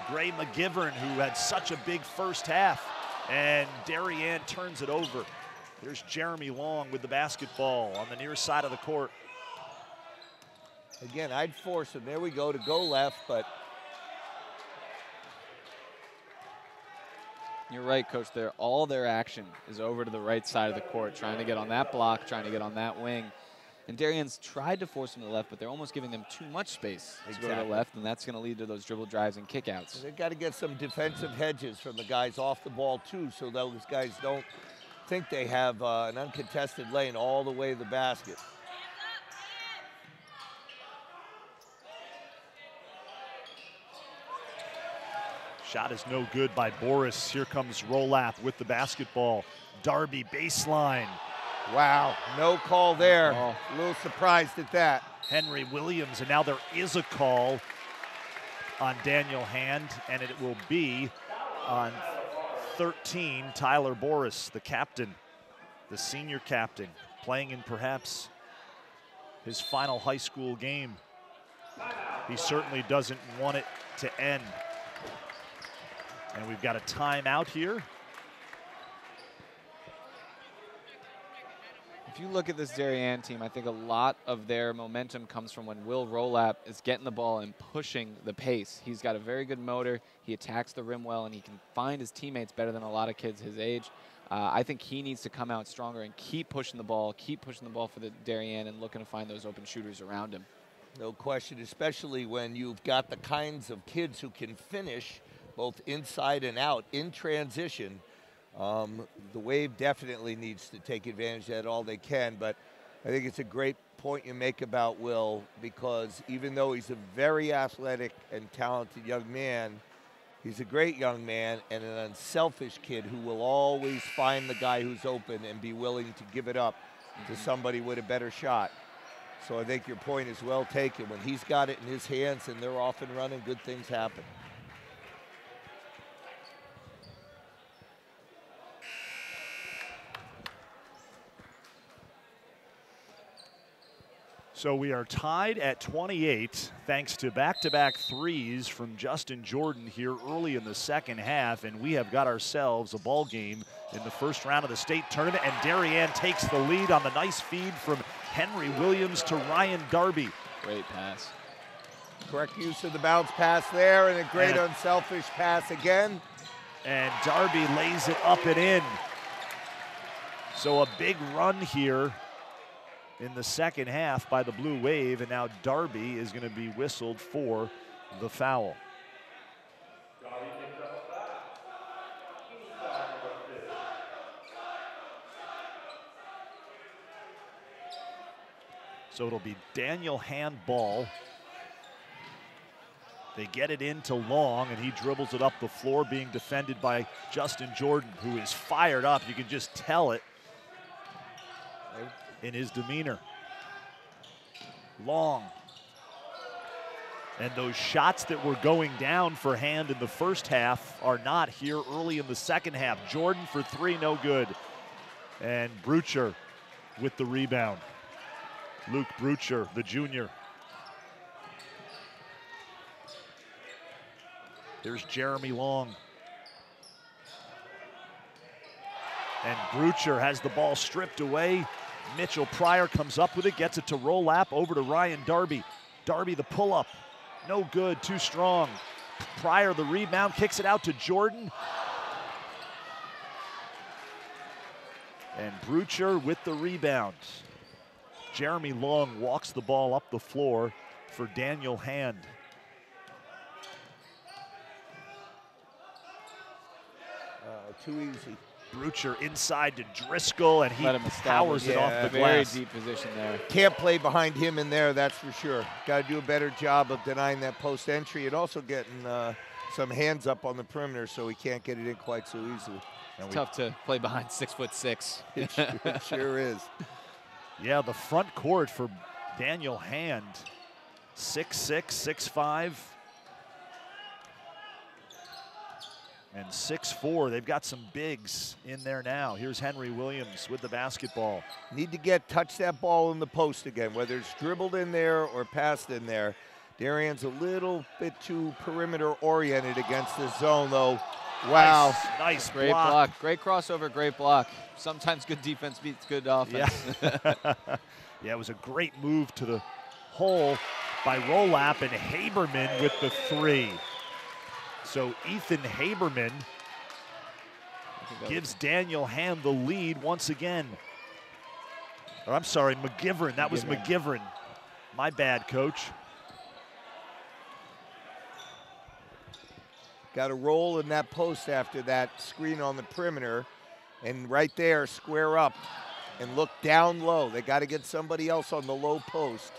Gray McGivern, who had such a big first half, and Darien turns it over. Here's Jeremy Long with the basketball on the near side of the court. Again, I'd force him, there we go, to go left, but you're right, Coach. All their action is over to the right side of the court, trying to get on that block, trying to get on that wing. And Darien's tried to force them to the left, but they're almost giving them too much space to go to the left, and that's going to lead to those dribble drives and kickouts. They've got to get some defensive hedges from the guys off the ball, too, so those guys don't think they have an uncontested lane all the way to the basket. Shot is no good by Boris. Here comes Rolap with the basketball. Darby baseline. Wow, no call there. A little surprised at that. Henry Williams, and now there is a call on Daniel Hand, and it will be on 13, Tyler Boris, the captain, the senior captain, playing in perhaps his final high school game. He certainly doesn't want it to end. And we've got a timeout here. If you look at this Darien team, I think a lot of their momentum comes from when Will Rolap is getting the ball and pushing the pace. He's got a very good motor. He attacks the rim well, and he can find his teammates better than a lot of kids his age. I think he needs to come out stronger and keep pushing the ball for the Darien and looking to find those open shooters around him. No question, especially when you've got the kinds of kids who can finish both inside and out in transition. The Wave definitely needs to take advantage of that all they can, but I think it's a great point you make about Will, because even though he's a very athletic and talented young man, he's a great young man and an unselfish kid who will always find the guy who's open and be willing to give it up to somebody with a better shot. So I think your point is well taken. When he's got it in his hands and they're off and running, good things happen. So we are tied at 28 thanks to back-to-back threes from Justin Jordan here early in the second half, and we have got ourselves a ball game in the first round of the state tournament, and Darien takes the lead on the nice feed from Henry Williams to Ryan Darby. Great pass. Correct use of the bounce pass there, and a great unselfish pass again. And Darby lays it up and in. So a big run here in the second half by the Blue Wave, and now Darby is going to be whistled for the foul. So it'll be Daniel handball. They get it into Long, and he dribbles it up the floor, being defended by Justin Jordan, who is fired up. You can just tell it in his demeanor. Long. And those shots that were going down for Hand in the first half are not here early in the second half. Jordan for three, no good. And Brucher with the rebound. Luke Brucher, the junior. Here's Jeremy Long. And Brucher has the ball stripped away. Mitchell Pryor comes up with it, gets it to Rolap, over to Ryan Darby. Darby the pull-up, no good, too strong. Pryor the rebound, kicks it out to Jordan. And Brucher with the rebound. Jeremy Long walks the ball up the floor for Daniel Hand. Too easy. Brucher inside to Driscoll, and he powers it off the glass. Very deep position there. Can't play behind him in there, that's for sure. Got to do a better job of denying that post entry, and also getting some hands up on the perimeter so he can't get it in quite so easily. It's tough to play behind 6'6". It sure is. Yeah, the front court for Daniel Hand, 6'6", 6'5", and 6'4". They've got some bigs in there now. Here's Henry Williams with the basketball. Need to touch that ball in the post again, whether it's dribbled in there or passed in there. Darien's a little bit too perimeter oriented against this zone, though. Wow. Nice great block. Great crossover, great block. Sometimes good defense beats good offense. Yeah. Yeah, it was a great move to the hole by Rolap, and Haberman with the three. So Ethan Haberman gives Daniel Hand the lead once again. Or I'm sorry, McGivern. That was McGivern. My bad, coach. Got to roll in that post after that screen on the perimeter. And right there, square up and look down low. They got to get somebody else on the low post.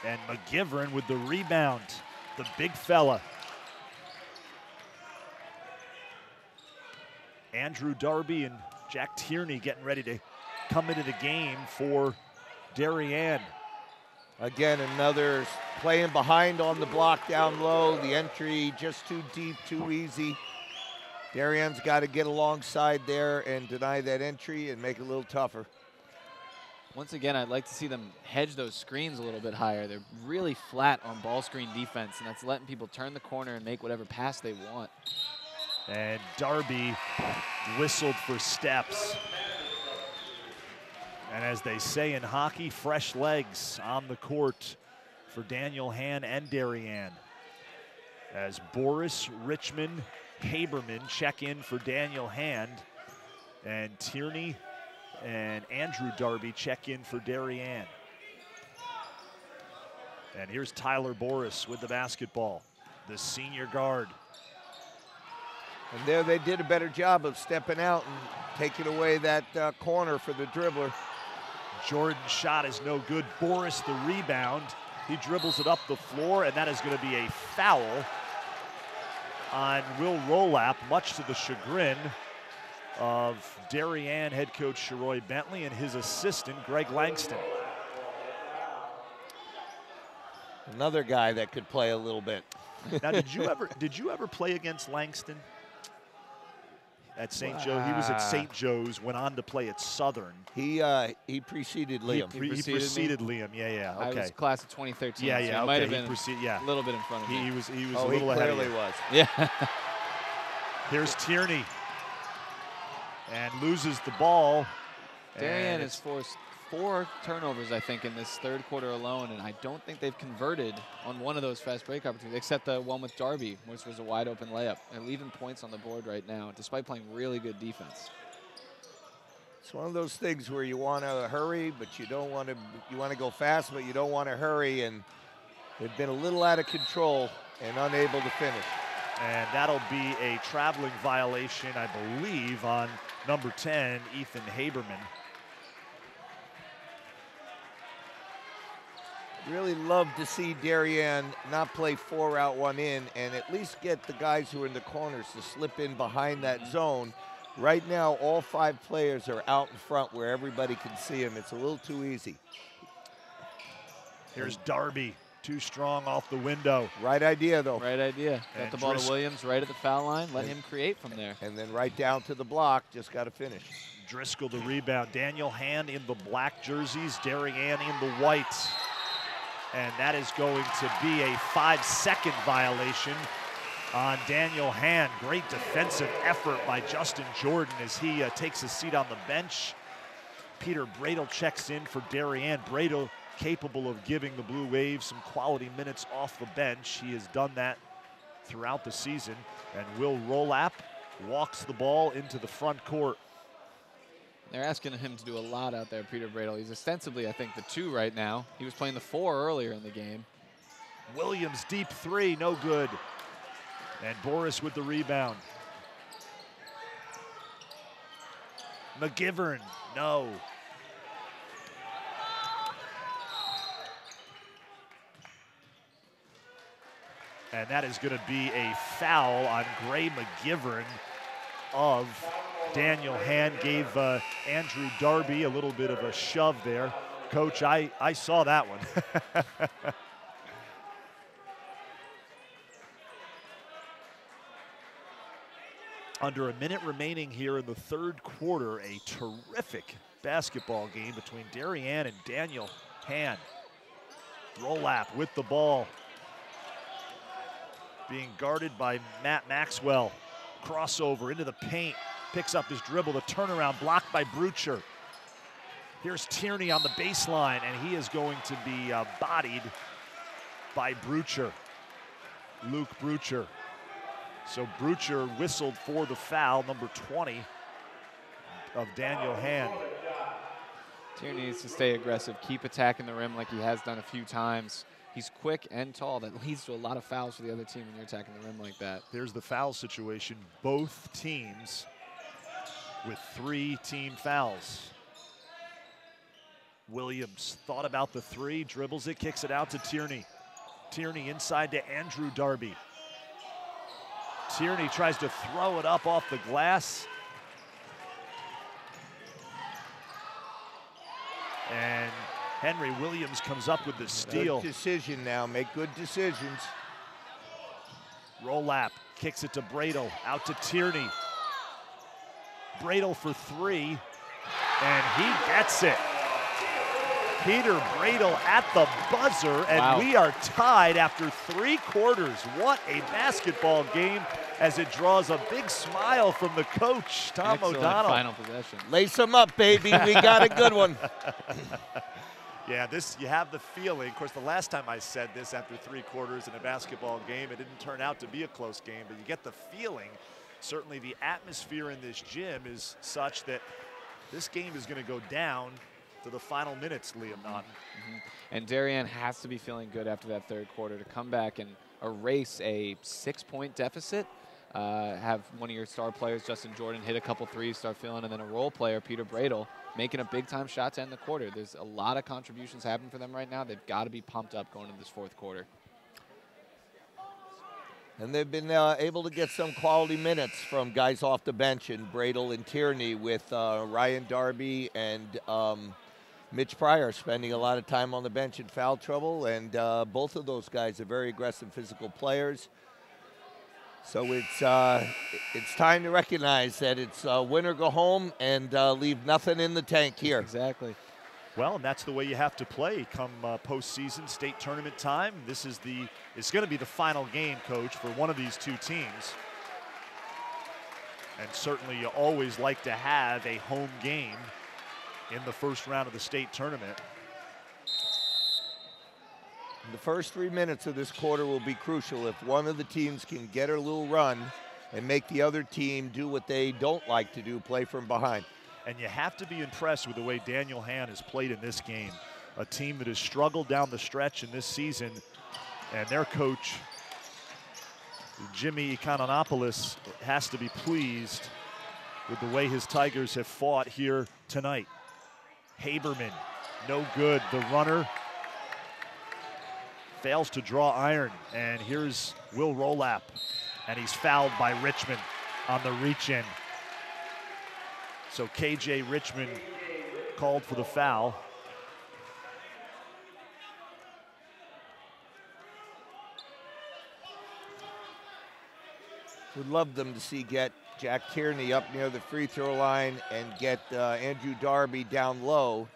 And McGivern with the rebound, the big fella. Andrew Darby and Jack Tierney getting ready to come into the game for Darien. Again, another playing behind on the block down low. The entry just too deep, too easy. Darien's got to get alongside there and deny that entry and make it a little tougher. Once again, I'd like to see them hedge those screens a little bit higher. They're really flat on ball screen defense, and that's letting people turn the corner and make whatever pass they want. And Darby whistled for steps. And as they say in hockey, fresh legs on the court for Daniel Hand and Darien. As Boris, Richmond, Haberman check in for Daniel Hand, and Tierney and Andrew Darby check in for Darien. And here's Tyler Boris with the basketball, the senior guard. And there they did a better job of stepping out and taking away that corner for the dribbler. Jordan's shot is no good. Boris the rebound. He dribbles it up the floor, and that is going to be a foul on Will Rolap, much to the chagrin of Darien head coach Sheroy Bentley and his assistant Greg Langston. Another guy that could play a little bit. Now, did you ever play against Langston? at St. Joe. He was at St. Joe's, went on to play at Southern. He preceded Liam. He preceded Liam. Yeah. Okay. I was class of 2013. Yeah. So he Okay. might have been a little bit in front of me. He was a Oh, little he ahead of clearly you. was. Yeah. Here's Tierney, and loses the ball. Darien has forced 4 turnovers, I think, in this third quarter alone, and I don't think they've converted on one of those fast break opportunities, except the one with Darby, which was a wide open layup. They're leaving points on the board right now, despite playing really good defense. It's one of those things where you want to hurry, but you don't want to. You want to go fast, but you don't want to hurry, and they've been a little out of control and unable to finish. And that'll be a traveling violation, I believe, on number 10, Ethan Haberman. Really love to see Darien not play 4 out, 1 in, and at least get the guys who are in the corners to slip in behind that zone. Right now, all 5 players are out in front where everybody can see them. It's a little too easy. Here's Darby, too strong off the window. Right idea, though. Right idea. Got And the ball to Williams right at the foul line. Let him create from there. And then right down to the block, just got to finish. Driscoll the rebound. Daniel Hand in the black jerseys, Darien in the whites. And that is going to be a 5-second violation on Daniel Hand. Great defensive effort by Justin Jordan as he takes a seat on the bench. Peter Bradel checks in for Darien. Bradel capable of giving the Blue Wave some quality minutes off the bench. He has done that throughout the season. And Will Rolap walks the ball into the front court. They're asking him to do a lot out there, Peter Bradel. He's ostensibly, I think, the 2 right now. He was playing the 4 earlier in the game. Williams deep 3, no good. And Boris with the rebound. McGivern, no. And that is going to be a foul on Gray McGivern of Daniel Hand. Gave Andrew Darby a little bit of a shove there. Coach, I saw that one. Under a minute remaining here in the third quarter, a terrific basketball game between Darien and Daniel Hand. Rolap with the ball. Being guarded by Matt Maxwell. Crossover into the paint. Picks up his dribble. The turnaround blocked by Brucher. Here's Tierney on the baseline, and he is going to be bodied by Brucher. Luke Brucher. So Brucher whistled for the foul, number 20 of Daniel Hand. Tierney needs to stay aggressive, keep attacking the rim like he has done a few times. He's quick and tall. That leads to a lot of fouls for the other team when you're attacking the rim like that. There's the foul situation. Both teams with 3 team fouls. Williams thought about the 3, dribbles it, kicks it out to Tierney. Tierney inside to Andrew Darby. Tierney tries to throw it up off the glass. And Henry Williams comes up with the steal. Good decision now. Make good decisions. Rolap kicks it to Bradel. Out to Tierney. Bradel for 3. And he gets it. Peter Bradel at the buzzer, and wow. We are tied after 3 quarters. What a basketball game as it draws a big smile from the coach, Tom Excellent O'Donnell. final possession. Lace them up, baby. We got a good one. Yeah, this, you have the feeling. Of course, the last time I said this after 3 quarters in a basketball game, it didn't turn out to be a close game, but you get the feeling, certainly the atmosphere in this gym is such that this game is going to go down to the final minutes, Liam Naughton. And Darien has to be feeling good after that third quarter to come back and erase a 6-point deficit. Have one of your star players, Justin Jordan, hit a couple threes, start feeling, and then a role player, Peter Bradel, making a big-time shot to end the quarter. There's a lot of contributions happening for them right now. They've got to be pumped up going into this fourth quarter. And they've been able to get some quality minutes from guys off the bench in Bradel and Tierney with Ryan Darby and Mitch Pryor spending a lot of time on the bench in foul trouble. And both of those guys are very aggressive physical players. So it's time to recognize that it's win or go home and leave nothing in the tank here. Exactly. Well, and that's the way you have to play come postseason state tournament time. This is it's going to be the final game, Coach, for one of these two teams. And certainly you always like to have a home game in the first round of the state tournament. The first 3 minutes of this quarter will be crucial. If one of the teams can get a little run and make the other team do what they don't like to do, play from behind. And you have to be impressed with the way Daniel Hann has played in this game. A team that has struggled down the stretch in this season, and their coach, Jimmy Economopoulos, has to be pleased with the way his Tigers have fought here tonight. Haberman, no good. The runner fails to draw iron, and here's Will Rolap, and he's fouled by Richmond on the reach-in. So KJ Richmond called for the foul. Would love them to see get Jack Tierney up near the free throw line and get Andrew Darby down low.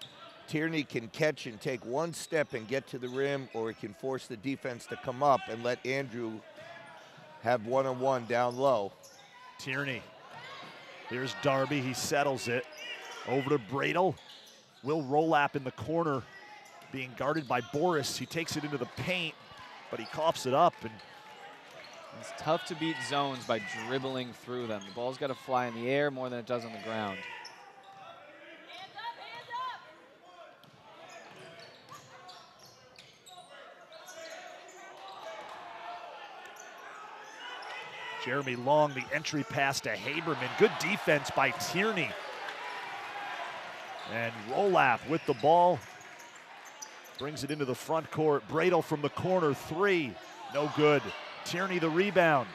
Tierney can catch and take one step and get to the rim, or he can force the defense to come up and let Andrew have one-on-one down low. Tierney. Here's Darby, he settles it. Over to Bradle. Will Rolap in the corner, being guarded by Boris. He takes it into the paint, but he coughs it up. And it's tough to beat zones by dribbling through them. The ball's got to fly in the air more than it does on the ground. Jeremy Long, the entry pass to Haberman. Good defense by Tierney. And Rolap with the ball. Brings it into the front court. Bradle from the corner, three. No good. Tierney the rebound.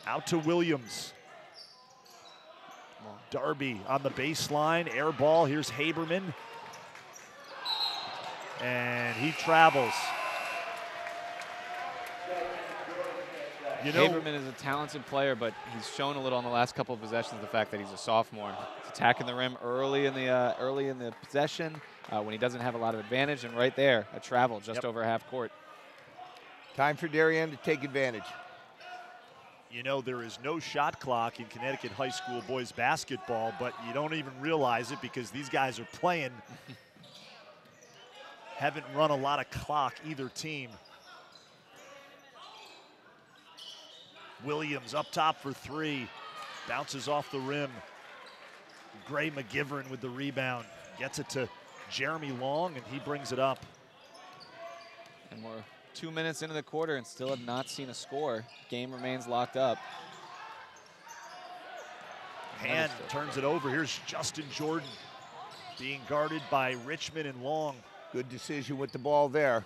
Out to Williams. Darby on the baseline. Air ball. Here's Haberman. And he travels. You know, Haberman is a talented player, but he's shown a little in the last couple of possessions the fact that he's a sophomore. He's attacking the rim early in the possession when he doesn't have a lot of advantage, and right there, a travel just over half court. Time for Darien to take advantage. You know, there is no shot clock in Connecticut high school boys basketball, but you don't even realize it because these guys are playing. Haven't run a lot of clock, either team. Williams up top for three. Bounces off the rim. Gray McGivern with the rebound. Gets it to Jeremy Long, and he brings it up. And we're 2 minutes into the quarter and still have not seen a score. Game remains locked up. Hand turns it over. Here's Justin Jordan being guarded by Richmond and Long. Good decision with the ball there.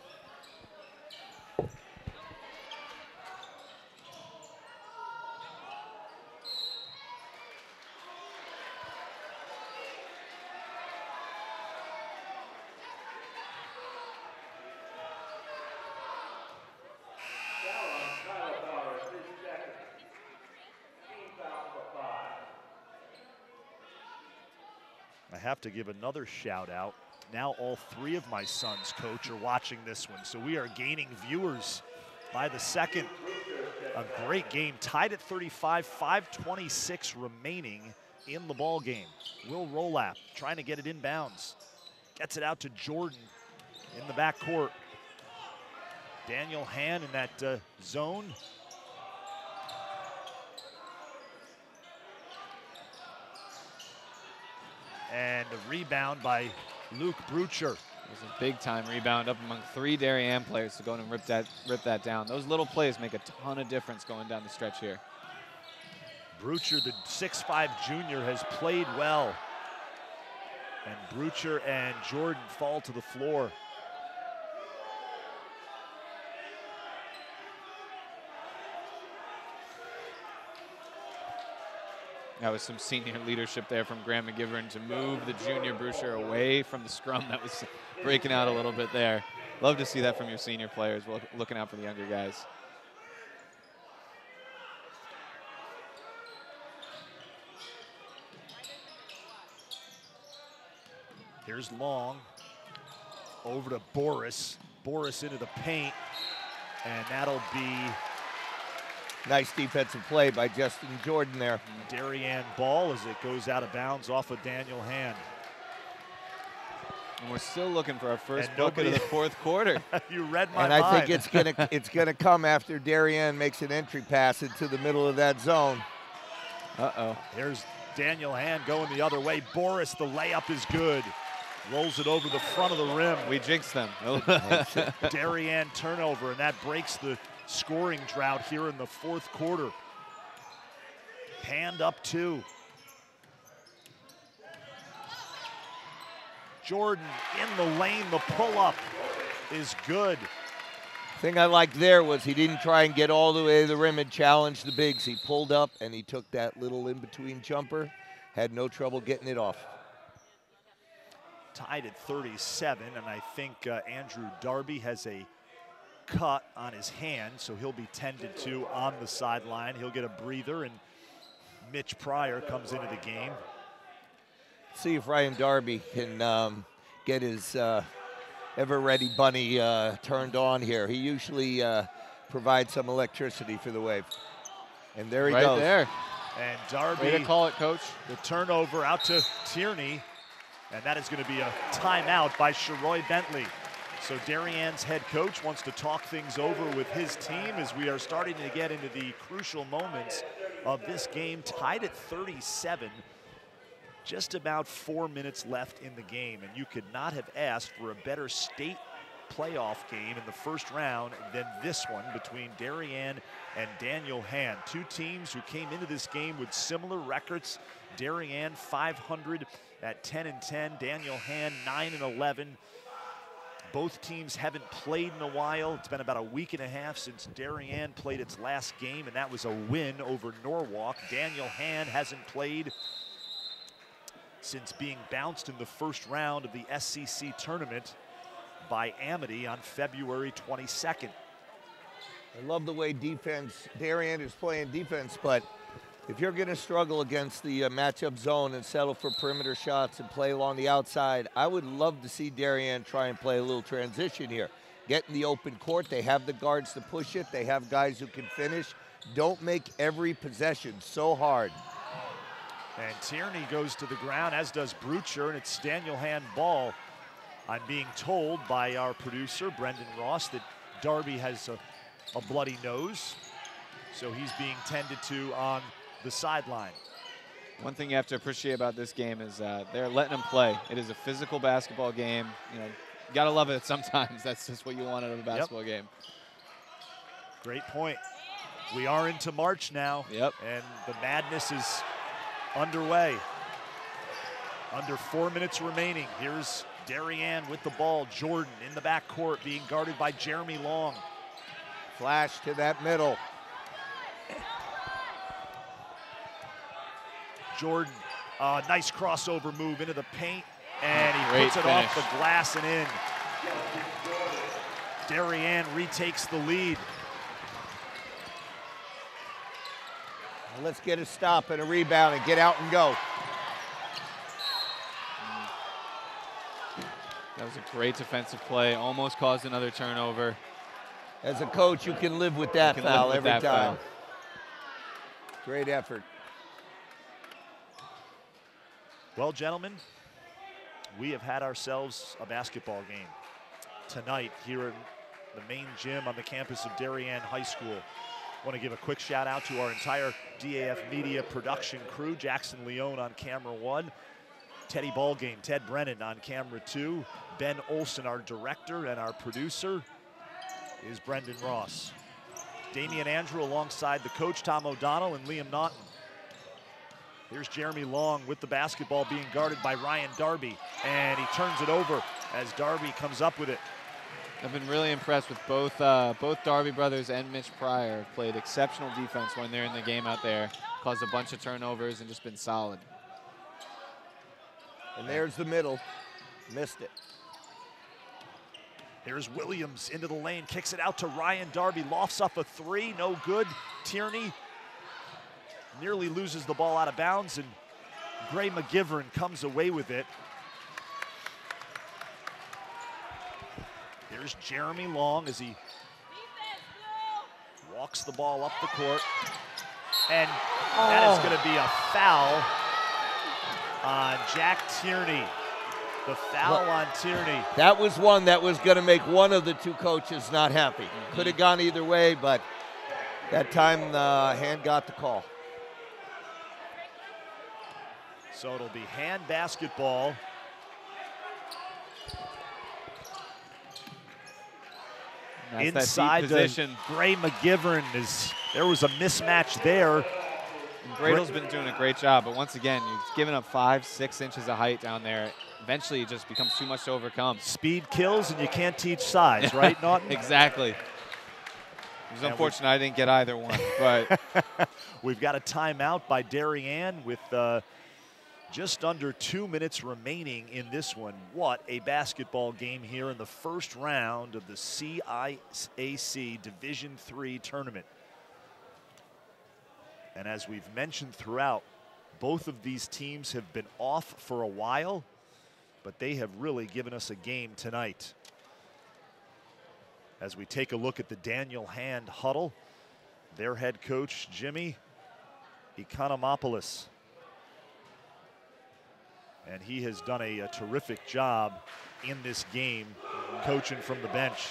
I have to give another shout out. Now all three of my sons, Coach, are watching this one. So we are gaining viewers by the second. A great game, tied at 35, 5:26 remaining in the ball game. Will Rolap trying to get it inbounds. Gets it out to Jordan in the backcourt. Daniel Hann in that zone. And a rebound by Luke Brucher. It was a big-time rebound up among three Darien players to go in and rip that down. Those little plays make a ton of difference going down the stretch here. Brucher, the 6'5 junior, has played well. And Brucher and Jordan fall to the floor. That was some senior leadership there from Graham McGivern to move the junior Brucher away from the scrum that was breaking out a little bit there. Love to see that from your senior players, looking out for the younger guys. Here's Long. Over to Boris. Boris into the paint. And that'll be nice defensive play by Justin Jordan there. Darien ball as it goes out of bounds off of Daniel Hand. And we're still looking for our first bucket of the fourth quarter. You read my mind. And I think it's gonna come after Darien makes an entry pass into the middle of that zone. Uh-oh. Here's Daniel Hand going the other way. Boris, the layup is good. Rolls it over the front of the rim. We jinxed them. Darien turnover, and that breaks the scoring drought here in the fourth quarter. Hand up 2. Jordan in the lane, the pull-up is good. Thing I liked there was he didn't try and get all the way to the rim and challenge the bigs. He pulled up and he took that little in-between jumper, had no trouble getting it off. Tied at 37, and I think Andrew Darby has a cut on his hand, so he'll be tended to on the sideline. He'll get a breather, and Mitch Pryor comes into the game. See if Ryan Darby can get his ever-ready bunny turned on here. He usually provides some electricity for the Wave. And there he goes. Right there. And Darby, way to call it, Coach. The turnover out to Tierney, and that is going to be a timeout by Sharoy Bentley. So Darien's head coach wants to talk things over with his team as we are starting to get into the crucial moments of this game, tied at 37. Just about 4 minutes left in the game, and you could not have asked for a better state playoff game in the first round than this one between Darien and Daniel Hand. Two teams who came into this game with similar records. Darien 500 at 10-10, Daniel Hand 9-11. Both teams haven't played in a while. It's been about a week and a half since Darien played its last game, and that was a win over Norwalk. Daniel Hand hasn't played since being bounced in the first round of the SCC tournament by Amity on February 22nd. I love the way Darien is playing defense, but if you're going to struggle against the matchup zone and settle for perimeter shots and play along the outside, I would love to see Darien try and play a little transition here. Get in the open court. They have the guards to push it. They have guys who can finish. Don't make every possession so hard. And Tierney goes to the ground, as does Brucher, and it's Daniel Hand ball. I'm being told by our producer, Brendan Ross, that Darby has a bloody nose, so he's being tended to on the sideline. One thing you have to appreciate about this game is they're letting them play. It is a physical basketball game. You know, you gotta love it sometimes. That's just what you want out of a basketball game. Great point. We are into March now, and the madness is underway. Under 4 minutes remaining. Here's Darien with the ball. Jordan in the backcourt being guarded by Jeremy Long. Flash to that middle. Jordan, nice crossover move into the paint, and he puts it off the glass and in. Darien retakes the lead. Let's get a stop and a rebound and get out and go. That was a great defensive play. Almost caused another turnover. As a coach, you can live with that foul every time. Great effort. Well, gentlemen, we have had ourselves a basketball game tonight here in the main gym on the campus of Darien High School. I want to give a quick shout out to our entire DAF Media production crew. Jackson Leone on camera 1. Teddy Ballgame, Ted Brennan on camera 2. Ben Olson, our director, and our producer is Brendan Ross. Damian Andrew alongside the coach, Tom O'Donnell, and Liam Naughton. Here's Jeremy Long with the basketball being guarded by Ryan Darby, and he turns it over as Darby comes up with it. I've been really impressed with both Darby brothers and Mitch Pryor. Have played exceptional defense when they're in the game out there, caused a bunch of turnovers and just been solid. And there's the middle, missed it. Here's Williams into the lane, kicks it out to Ryan Darby, lofts up a three, no good. Tierney nearly loses the ball out of bounds, and Gray McGivern comes away with it. Here's Jeremy Long as he walks the ball up the court. And that is going to be a foul on Jack Tierney. The foul on Tierney. That was one that was going to make one of the two coaches not happy. Could have gone either way, but that time the hand got the call. So it'll be hand basketball. Inside position. Gray McGivern there was a mismatch there. And Gradel's been doing a great job, but once again, you've given up 5-6 inches of height down there. Eventually, it just becomes too much to overcome. Speed kills, and you can't teach size, right, Naughton? Exactly. It was unfortunate I didn't get either one, but we've got a timeout by Darien with just under 2 minutes remaining in this one. What a basketball game here in the first round of the CIAC Division III tournament. And as we've mentioned throughout, both of these teams have been off for a while, but they have really given us a game tonight. As we take a look at the Daniel Hand huddle, their head coach, Jimmy Economopoulos. And he has done a terrific job in this game, coaching from the bench.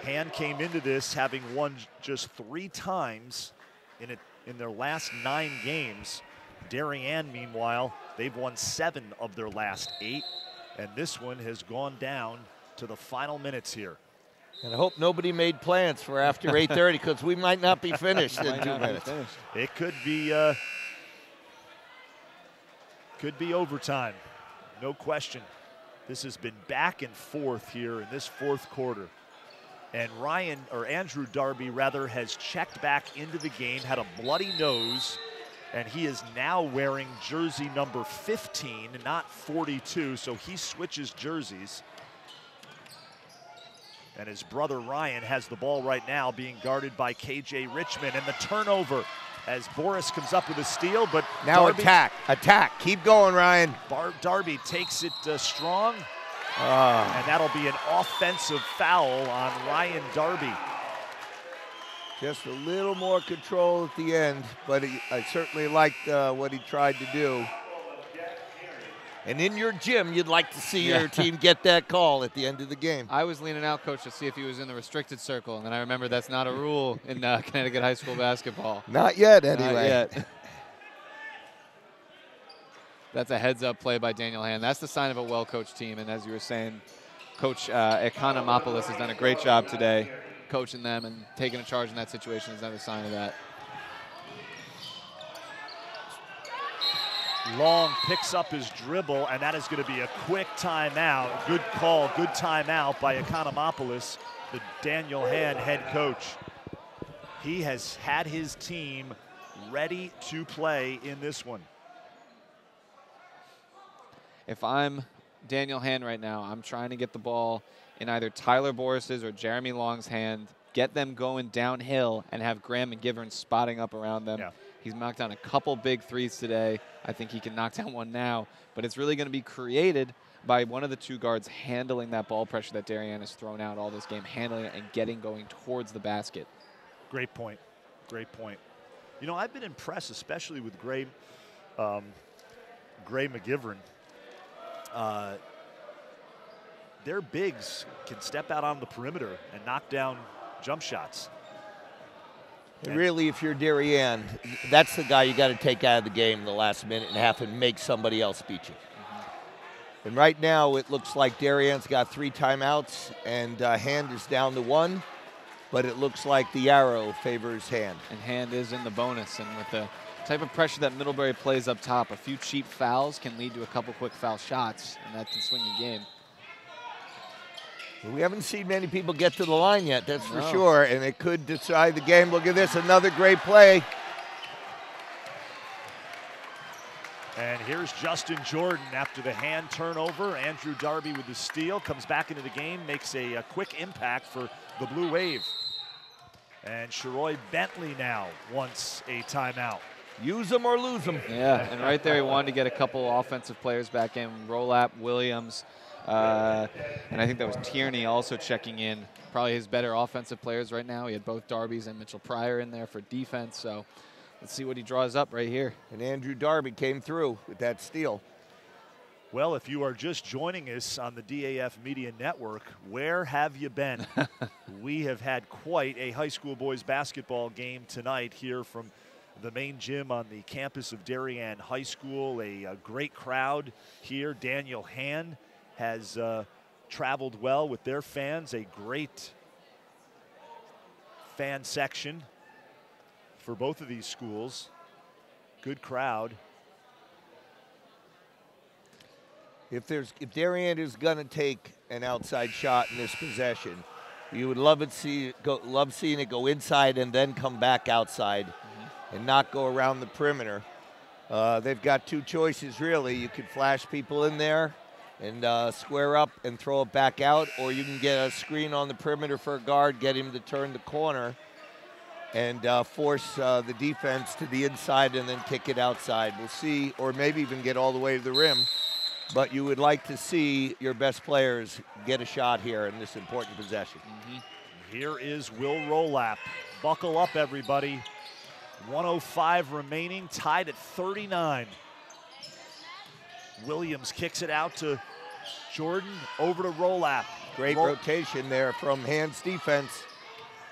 Hand came into this having won just 3 times in their last 9 games. Darien, meanwhile, they've won 7 of their last 8, and this one has gone down to the final minutes here. And I hope nobody made plans for after 8:30, because we might not be finished in 2 minutes. It could be overtime, no question. This has been back and forth here in this 4th quarter. And Andrew Darby rather has checked back into the game, had a bloody nose, and he is now wearing jersey number 15, not 42, so he switches jerseys. And his brother Ryan has the ball right now, being guarded by KJ Richmond, and the turnover as Boris comes up with a steal, but now Darby, attack, keep going, Ryan. Darby takes it strong. And that'll be an offensive foul on Ryan Darby. Just a little more control at the end, but I certainly liked what he tried to do. And in your gym, you'd like to see your team get that call at the end of the game. I was leaning out, Coach, to see if he was in the restricted circle, and then I remember that's not a rule in Connecticut high school basketball. Not yet, anyway. Not yet. That's a heads-up play by Daniel Hand. That's the sign of a well-coached team, and as you were saying, Coach Economopoulos has done a great job today coaching them, and taking a charge in that situation is another sign of that. Long picks up his dribble, and that is going to be a quick timeout. Good call, good timeout by Economopoulos, the Daniel Hand head coach. He has had his team ready to play in this one. If I'm Daniel Hand right now, I'm trying to get the ball in either Tyler Boris's or Jeremy Long's hand, get them going downhill, and have Graham McGivern spotting up around them. Yeah. He's knocked down a couple big threes today. I think he can knock down one now, but it's really going to be created by one of the 2 guards handling that ball pressure that Darien has thrown out all this game, handling it and getting going towards the basket. Great point. Great point. You know, I've been impressed, especially with Gray McGivern. Their bigs can step out on the perimeter and knock down jump shots. Really, if you're Darien, that's the guy you got to take out of the game in the last minute and have him make somebody else beat you. And right now, it looks like Darien's got 3 timeouts, and Hand is down to 1, but it looks like the arrow favors Hand. And Hand is in the bonus, and with the type of pressure that Middlebury plays up top, a few cheap fouls can lead to a couple quick foul shots, and that can swing a game. We haven't seen many people get to the line yet, that's for sure, and it could decide the game. Look at this, another great play. And here's Justin Jordan after the Hand turnover. Andrew Darby with the steal, comes back into the game, makes a quick impact for the Blue Wave. And Sharoy Bentley now wants a timeout. Use them or lose them. Yeah, and right there he wanted to get a couple offensive players back in. Rolap, Williams, And I think that was Tierney also checking in. Probably his better offensive players right now. He had both Darby's and Mitchell Pryor in there for defense. So let's see what he draws up right here. And Andrew Darby came through with that steal. Well, if you are just joining us on the DAF Media Network, where have you been? We have had quite a high school boys basketball game tonight here from the main gym on the campus of Darien High School. A great crowd here. Daniel Hand has traveled well with their fans. A great fan section for both of these schools. Good crowd. If Darien is going to take an outside shot in this possession, you would love seeing it go inside and then come back outside and not go around the perimeter. They've got two choices, really. You could flash people in there and square up and throw it back out, or you can get a screen on the perimeter for a guard, get him to turn the corner, and force the defense to the inside and then kick it outside. We'll see, or maybe even get all the way to the rim. But you would like to see your best players get a shot here in this important possession. Here is Will Rolap. Buckle up, everybody. 1:05 remaining, tied at 39. Williams kicks it out to Jordan, over to Rolap. Great rotation there from Hand's defense.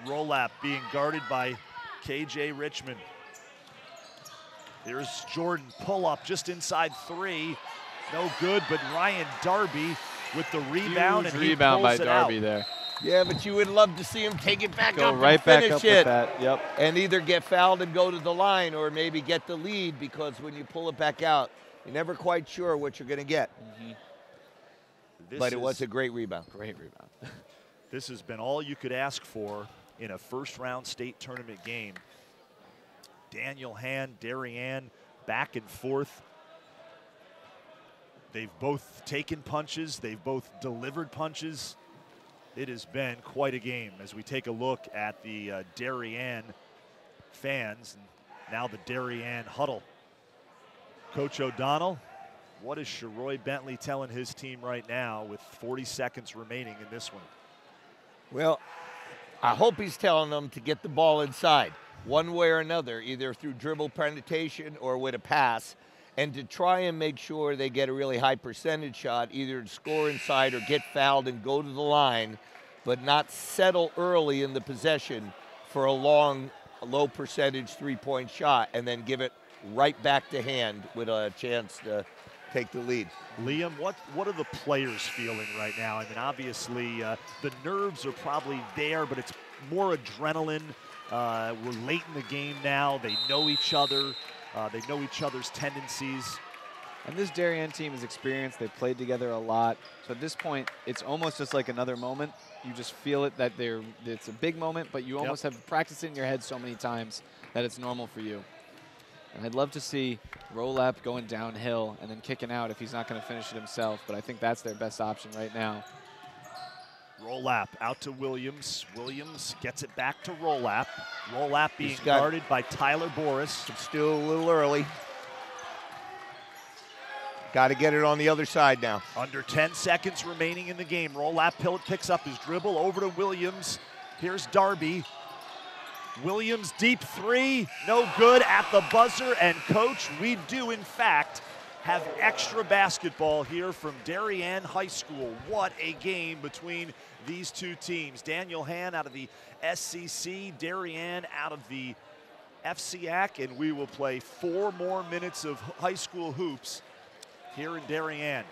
Rolap being guarded by KJ Richmond. Here's Jordan, pull up just inside 3. No good, but Ryan Darby with the rebound. Huge and he rebound by pulls it Darby out. there. Yeah, but you would love to see him take it back Go up right and back finish up it. with that. Yep. And either get fouled and go to the line or maybe get the lead, because when you pull it back out, you're never quite sure what you're going to get. But it was a great rebound. Great rebound. This has been all you could ask for in a first-round state tournament game. Daniel Hand, Darien, back and forth. They've both taken punches. They've both delivered punches. It has been quite a game as we take a look at the Darien fans and now the Darien huddle. Coach O'Donnell, what is Sharoy Bentley telling his team right now with 40 seconds remaining in this one? Well, I hope he's telling them to get the ball inside one way or another, either through dribble penetration or with a pass, and to try and make sure they get a really high percentage shot, either to score inside or get fouled and go to the line, but not settle early in the possession for a low percentage three-point shot and then give it right back to Hand with a chance to take the lead. Liam, what are the players feeling right now? I mean, obviously the nerves are probably there, but it's more adrenaline. We're late in the game now. They know each other. They know each other's tendencies. And this Darien team is experienced. They've played together a lot. So at this point, it's almost just like another moment. You just feel it that it's a big moment, but you almost have practiced it in your head so many times that it's normal for you. And I'd love to see Rolap going downhill and then kicking out if he's not going to finish it himself, but I think that's their best option right now. Rolap out to Williams. Williams gets it back to Rolap. Rolap being guarded by Tyler Boris. It's still a little early. Got to get it on the other side now. Under 10 seconds remaining in the game. Rolap picks up his dribble over to Williams. Here's Darby. Williams deep 3, no good at the buzzer. And coach, we do in fact have extra basketball here from Darien High School. What a game between these two teams. Daniel Hand out of the SCC, Darien out of the FCIAC, and we will play 4 more minutes of high school hoops here in Darien.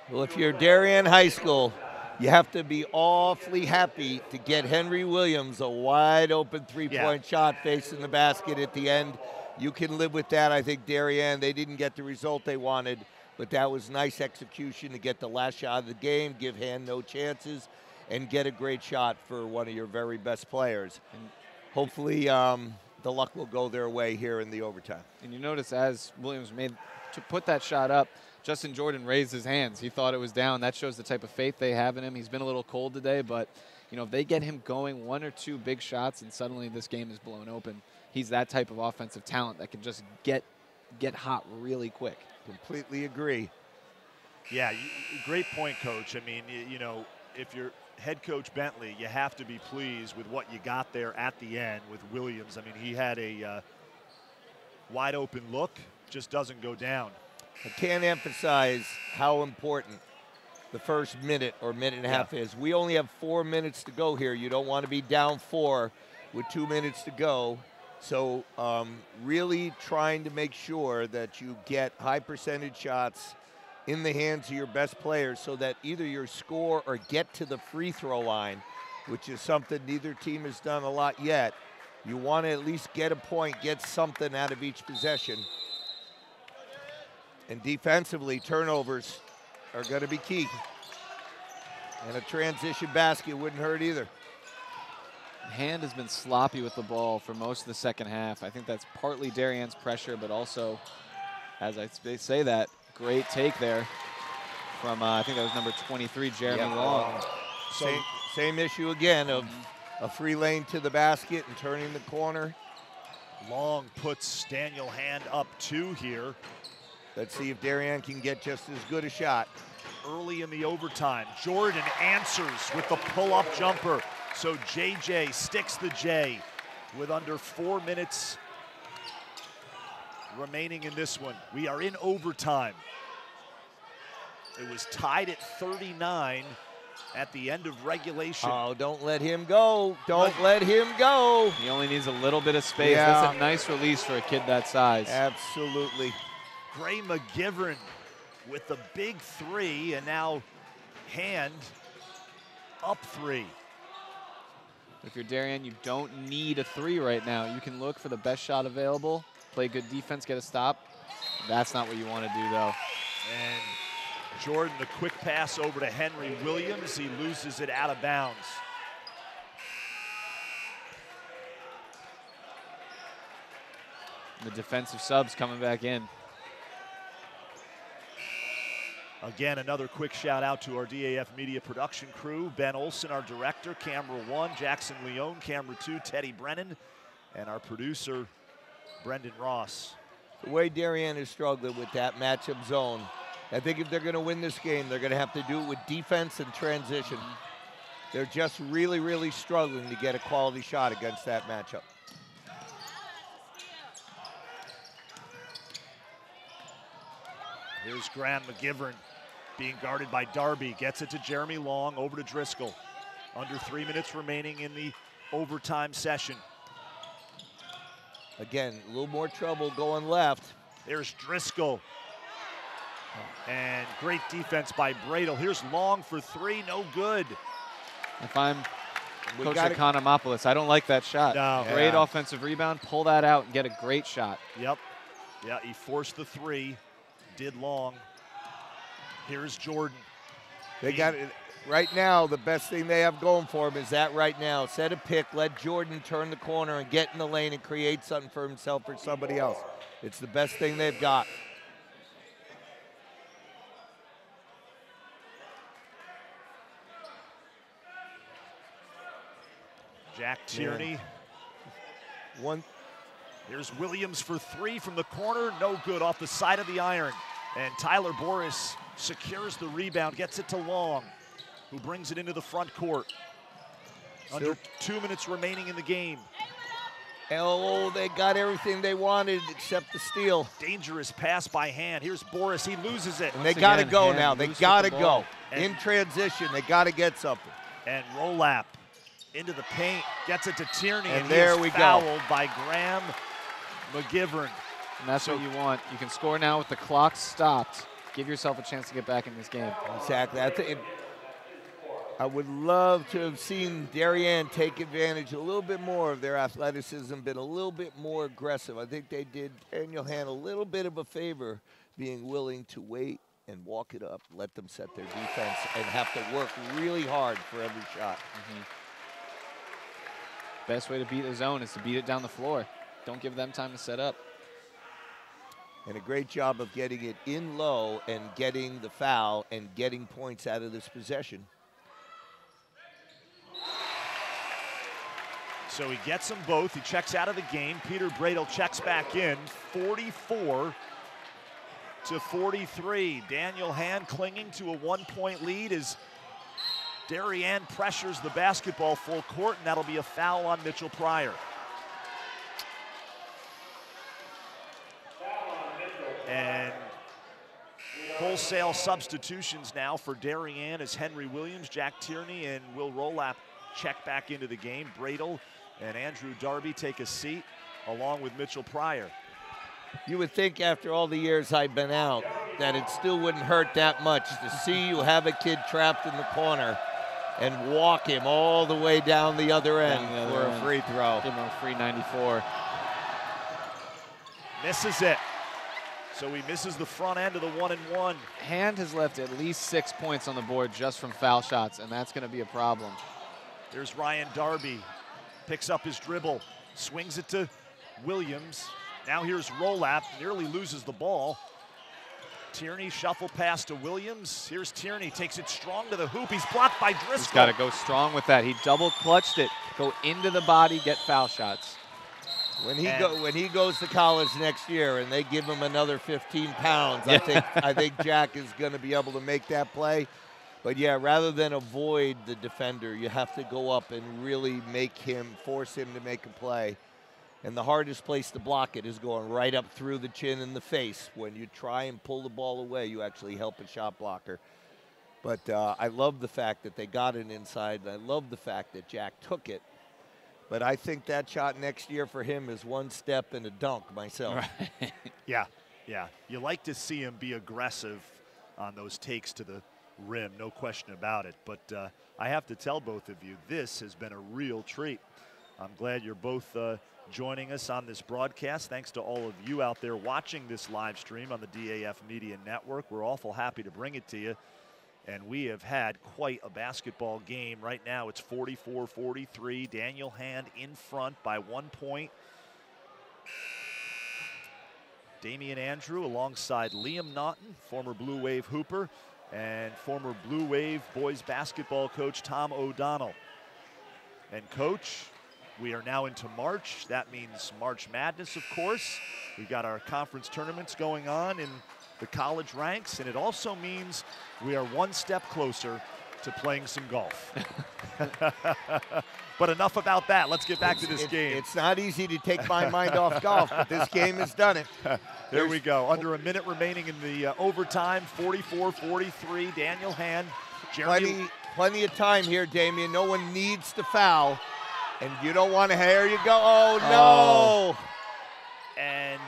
Well, if you're Darien High School, you have to be awfully happy to get Henry Williams a wide open three-point shot facing the basket at the end. You can live with that. I think Darien, they didn't get the result they wanted, but that was nice execution to get the last shot of the game, give Hand no chances, and get a great shot for one of your very best players. And hopefully the luck will go their way here in the overtime. And you notice as Williams made to put that shot up, Justin Jordan raised his hands. He thought it was down. That shows the type of faith they have in him. He's been a little cold today, but you know, if they get him going 1 or 2 big shots and suddenly this game is blown open, he's that type of offensive talent that can just get hot really quick. Completely agree. Yeah, great point, Coach. I mean, you know, if you're head coach Bentley, you have to be pleased with what you got there at the end with Williams. I mean, he had a wide open look, just doesn't go down. I can't emphasize how important the first minute or minute and a half is. We only have 4 minutes to go here. You don't want to be down 4 with 2 minutes to go. So really trying to make sure that you get high percentage shots in the hands of your best players so that either you score or get to the free throw line, which is something neither team has done a lot yet. You want to at least get a point, get something out of each possession. And defensively, turnovers are going to be key. And a transition basket wouldn't hurt either. Hand has been sloppy with the ball for most of the second half. I think that's partly Darien's pressure, but also, as I say that, great take there from, I think that was number 23, Jeremy Long. Same issue again of a free lane to the basket and turning the corner. Long puts Daniel Hand up 2 here. Let's see if Darien can get just as good a shot. Early in the overtime, Jordan answers with the pull-up jumper. So JJ sticks the J with under 4 minutes remaining in this one. We are in overtime. It was tied at 39 at the end of regulation. Oh, don't let him go. Don't let him go. He only needs a little bit of space. Yeah. That's a nice release for a kid that size. Absolutely. Gray McGivern with the big 3, and now Hand up 3. If you're Darien, you don't need a 3 right now. You can look for the best shot available, play good defense, get a stop. That's not what you want to do, though. And Jordan, the quick pass over to Henry Williams. He loses it out of bounds. The defensive subs coming back in. Again, another quick shout out to our DAF media production crew. Ben Olson, our director, camera 1, Jackson Leone, camera 2, Teddy Brennan, and our producer, Brendan Ross. The way Darien is struggling with that matchup zone, I think if they're going to win this game, they're going to have to do it with defense and transition. They're just really, really struggling to get a quality shot against that matchup. Here's Graham McGivern being guarded by Darby. Gets it to Jeremy Long, over to Driscoll. Under 3 minutes remaining in the overtime session. Again, a little more trouble going left. There's Driscoll. And great defense by Bradle. Here's Long for 3, no good. If I'm Coach Economopoulos, I don't like that shot. No. Great offensive rebound, pull that out and get a great shot. Yep. Yeah, he forced the 3, did Long. Here's Jordan. They got it. Right now, the best thing they have going for them is that right now. Set a pick, let Jordan turn the corner and get in the lane and create something for himself or somebody else. It's the best thing they've got. Jack Tierney. One. Here's Williams for 3 from the corner. No good, off the side of the iron. And Tyler Boris secures the rebound, gets it to Long, who brings it into the front court. Under 2 minutes remaining in the game. Oh, they got everything they wanted except the steal. Dangerous pass by Hand. Here's Boris, he loses it. And they got to go now. They got to go. And in transition, they got to get something. And Rolap into the paint, gets it to Tierney, and he there is we fouled go. by Graham McGivern. And that's what you want. You can score now with the clock stopped. Give yourself a chance to get back in this game. Exactly. I would love to have seen Darien take advantage a little bit more of their athleticism, been a little bit more aggressive. I think they did Daniel Hand a little bit of a favor being willing to wait and walk it up, let them set their defense, and have to work really hard for every shot. Best way to beat the zone is to beat it down the floor. Don't give them time to set up. And a great job of getting it in low and getting the foul and getting points out of this possession. So he gets them both. He checks out of the game. Peter Bradle checks back in. 44 to 43. Daniel Hand clinging to a 1-point lead as Darien pressures the basketball full court, and that'll be a foul on Mitchell Pryor. And wholesale substitutions now for Darien as Henry Williams, Jack Tierney, and Will Rolap check back into the game. Bradle and Andrew Darby take a seat along with Mitchell Pryor. You would think after all the years I've been out that it still wouldn't hurt that much to see you have a kid trapped in the corner and walk him all the way down the other end for a free throw. Give him a free 94. Misses it. So he misses the front end of the 1-and-1. Hand has left at least 6 points on the board just from foul shots, and that's going to be a problem. There's Ryan Darby. Picks up his dribble. Swings it to Williams. Now here's Rolap. Nearly loses the ball. Tierney shuffle pass to Williams. Here's Tierney. Takes it strong to the hoop. He's blocked by Driscoll. He's got to go strong with that. He double clutched it. Go into the body, get foul shots. When he goes to college next year and they give him another 15 pounds, I think Jack is going to be able to make that play. But yeah, rather than avoid the defender, you have to go up and really force him to make a play. And the hardest place to block it is going right up through the chin and the face. When you try and pull the ball away, you actually help a shot blocker. But I love the fact that they got it inside, and I love the fact that Jack took it. But I think that shot next year for him is one step and a dunk myself. Right. Yeah. You like to see him be aggressive on those takes to the rim, no question about it. But I have to tell both of you, this has been a real treat. I'm glad you're both joining us on this broadcast. Thanks to all of you out there watching this live stream on the DAF Media Network. We're awful happy to bring it to you. And we have had quite a basketball game. Right now it's 44-43. Daniel Hand in front by 1 point. Damian Andrew alongside Liam Naughton, former Blue Wave Hooper, and former Blue Wave boys basketball coach Tom O'Donnell. And coach, we are now into March. That means March Madness, of course. We've got our conference tournaments going on in the college ranks, and it also means we are one step closer to playing some golf. But enough about that. Let's get back to this game. It's not easy to take my mind off golf, but this game has done it. There we go. Under a minute remaining in the overtime, 44-43. Daniel Hand. Plenty of time here, Damian. No one needs to foul. And you don't want to, here you go. Oh, no. And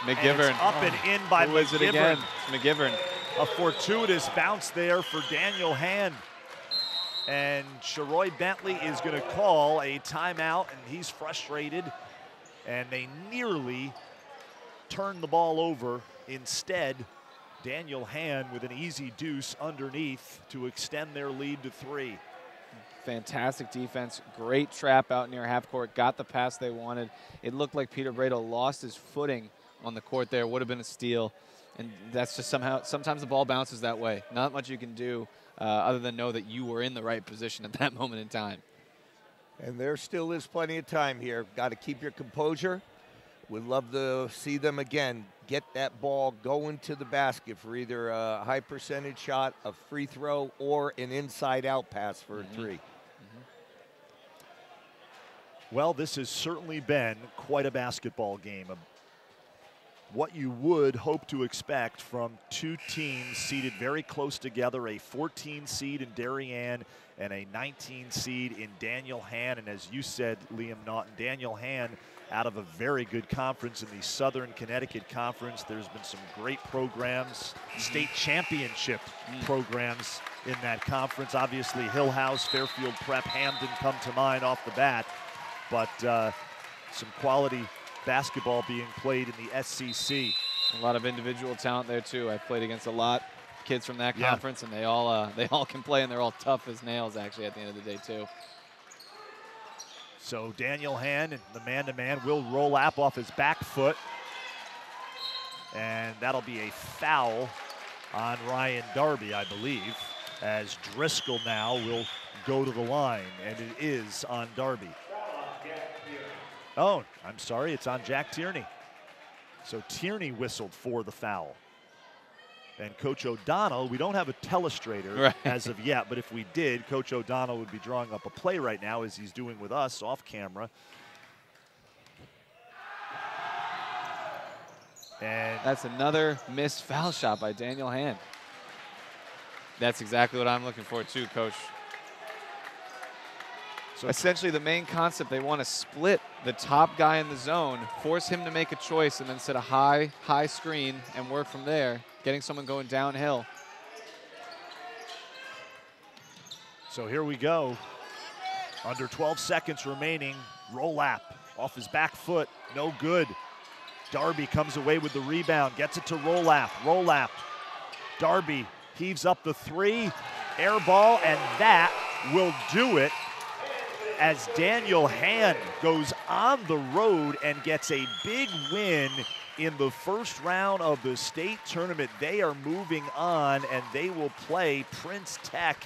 McGivern. And up and in by Who is it again? It's McGivern. A fortuitous bounce there for Daniel Hand. And Sharoy Bentley is going to call a timeout, and he's frustrated. And they nearly turned the ball over. Instead, Daniel Hand with an easy deuce underneath to extend their lead to 3. Fantastic defense, great trap out near half court, got the pass they wanted. It looked like Peter Bradle lost his footing on the court there, would have been a steal. And that's just sometimes the ball bounces that way. Not much you can do other than know that you were in the right position at that moment in time. And there still is plenty of time here. Got to keep your composure. Would love to see them again get that ball going to the basket for either a high percentage shot, a free throw, or an inside-out pass for a 3. Well, this has certainly been quite a basketball game. What you would hope to expect from two teams seated very close together, a 14 seed in Darien and a 19 seed in Daniel Hand. And as you said, Liam Naughton, Daniel Hand out of a very good conference in the Southern Connecticut Conference. There's been some great programs, state championship programs in that conference. Obviously, Hill House, Fairfield Prep, Hamden come to mind off the bat. But some quality basketball being played in the SCC. A lot of individual talent there too. I've played against a lot of kids from that conference, and they all can play, and they're all tough as nails actually at the end of the day too. So Daniel Hand and the man-to-man will roll up off his back foot, and that'll be a foul on Ryan Darby, I believe, as Driscoll now will go to the line, and it is on Darby. Oh, I'm sorry, it's on Jack Tierney. So Tierney whistled for the foul. And Coach O'Donnell, we don't have a telestrator as of yet, but if we did, Coach O'Donnell would be drawing up a play right now, as he's doing with us off camera. And that's another missed foul shot by Daniel Hand. That's exactly what I'm looking for too, Coach. So essentially the main concept, they want to split the top guy in the zone, force him to make a choice, and then set a high screen and work from there, getting someone going downhill. So here we go. Under 12 seconds remaining. Roll lap off his back foot. No good. Darby comes away with the rebound. Gets it to roll lap. Roll lap. Darby heaves up the three. Air ball, and that will do it as Daniel Hand goes on the road and gets a big win in the first round of the state tournament. They are moving on, and they will play Prince Tech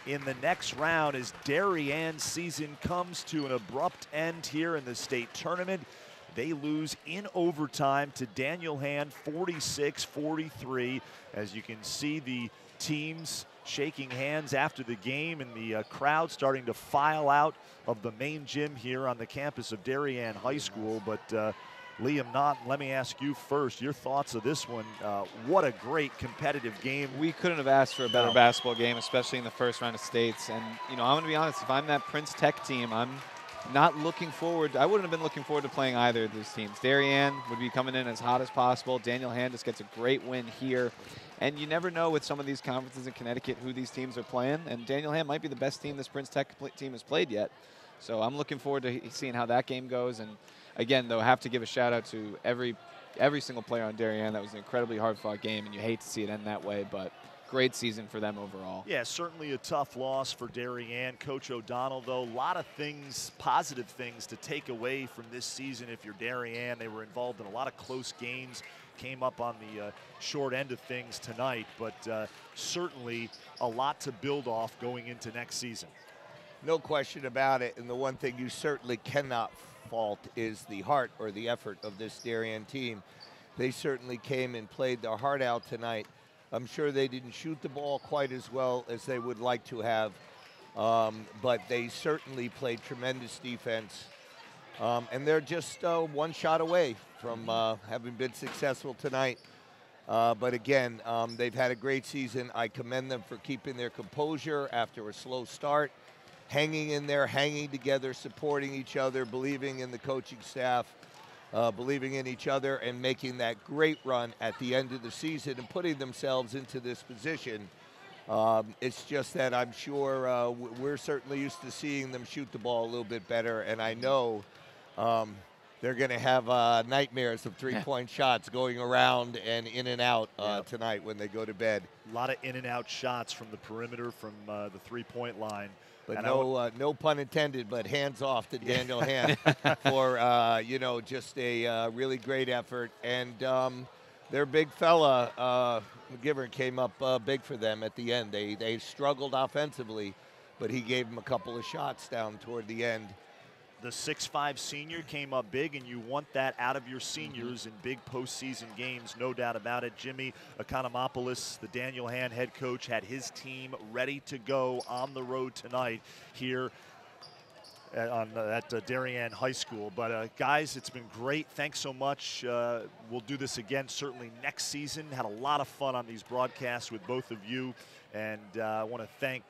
in the next round as Darien's season comes to an abrupt end here in the state tournament. They lose in overtime to Daniel Hand, 46-43. As you can see, the teams shaking hands after the game, and the crowd starting to file out of the main gym here on the campus of Darien High School. But Liam Naughton, let me ask you first, your thoughts of this one. What a great competitive game. We couldn't have asked for a better basketball game, especially in the first round of states. And, you know, I'm going to be honest, if I'm that Prince Tech team, I'm not looking forward. I wouldn't have been looking forward to playing either of these teams. Darien would be coming in as hot as possible. Daniel Hand just gets a great win here. And you never know with some of these conferences in Connecticut who these teams are playing. And Daniel Hand might be the best team this Prince Tech team has played yet. So I'm looking forward to seeing how that game goes. And again, though, I have to give a shout out to every single player on Darien. That was an incredibly hard-fought game, and you hate to see it end that way, but great season for them overall. Yeah, certainly a tough loss for Darien. Coach O'Donnell, though, a lot of things, positive things to take away from this season if you're Darien. They were involved in a lot of close games, came up on the short end of things tonight, but certainly a lot to build off going into next season. No question about it, and the one thing you certainly cannot fault is the heart or the effort of this Darien team. They certainly came and played their heart out tonight. I'm sure they didn't shoot the ball quite as well as they would like to have, but they certainly played tremendous defense. And they're just one shot away from having been successful tonight. But again, they've had a great season. I commend them for keeping their composure after a slow start, hanging in there, hanging together, supporting each other, believing in the coaching staff, believing in each other, and making that great run at the end of the season and putting themselves into this position. It's just that I'm sure we're certainly used to seeing them shoot the ball a little bit better, and I know they're going to have nightmares of three-point shots going around and in and out tonight when they go to bed. A lot of in and out shots from the perimeter, from the three-point line. But no pun intended, but hands off to Daniel Hand for, you know, just a really great effort. And their big fella, McGivern, came up big for them at the end. They struggled offensively, but he gave them a couple of shots down toward the end. The 6'5" senior came up big, and you want that out of your seniors in big postseason games, no doubt about it. Jimmy Economopoulos, the Daniel Hand head coach, had his team ready to go on the road tonight here at Darien High School. But guys, it's been great. Thanks so much. We'll do this again certainly next season. Had a lot of fun on these broadcasts with both of you, and I want to thank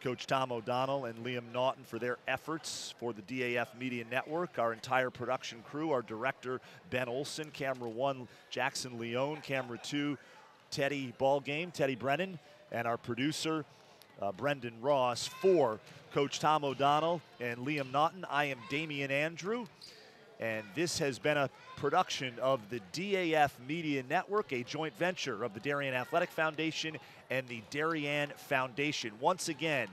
Coach Tom O'Donnell and Liam Naughton for their efforts for the DAF Media Network, our entire production crew, our director, Ben Olson, camera 1, Jackson Leone, camera 2, Teddy Brennan, and our producer, Brendan Ross. For Coach Tom O'Donnell and Liam Naughton, I am Damian Andrew, and this has been a production of the DAF Media Network, a joint venture of the Darien Athletic Foundation and the Darien Foundation. Once again,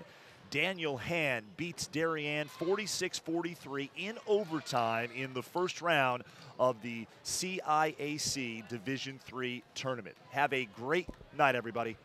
Daniel Hand beats Darien 46-43 in overtime in the first round of the CIAC Division III tournament. Have a great night, everybody.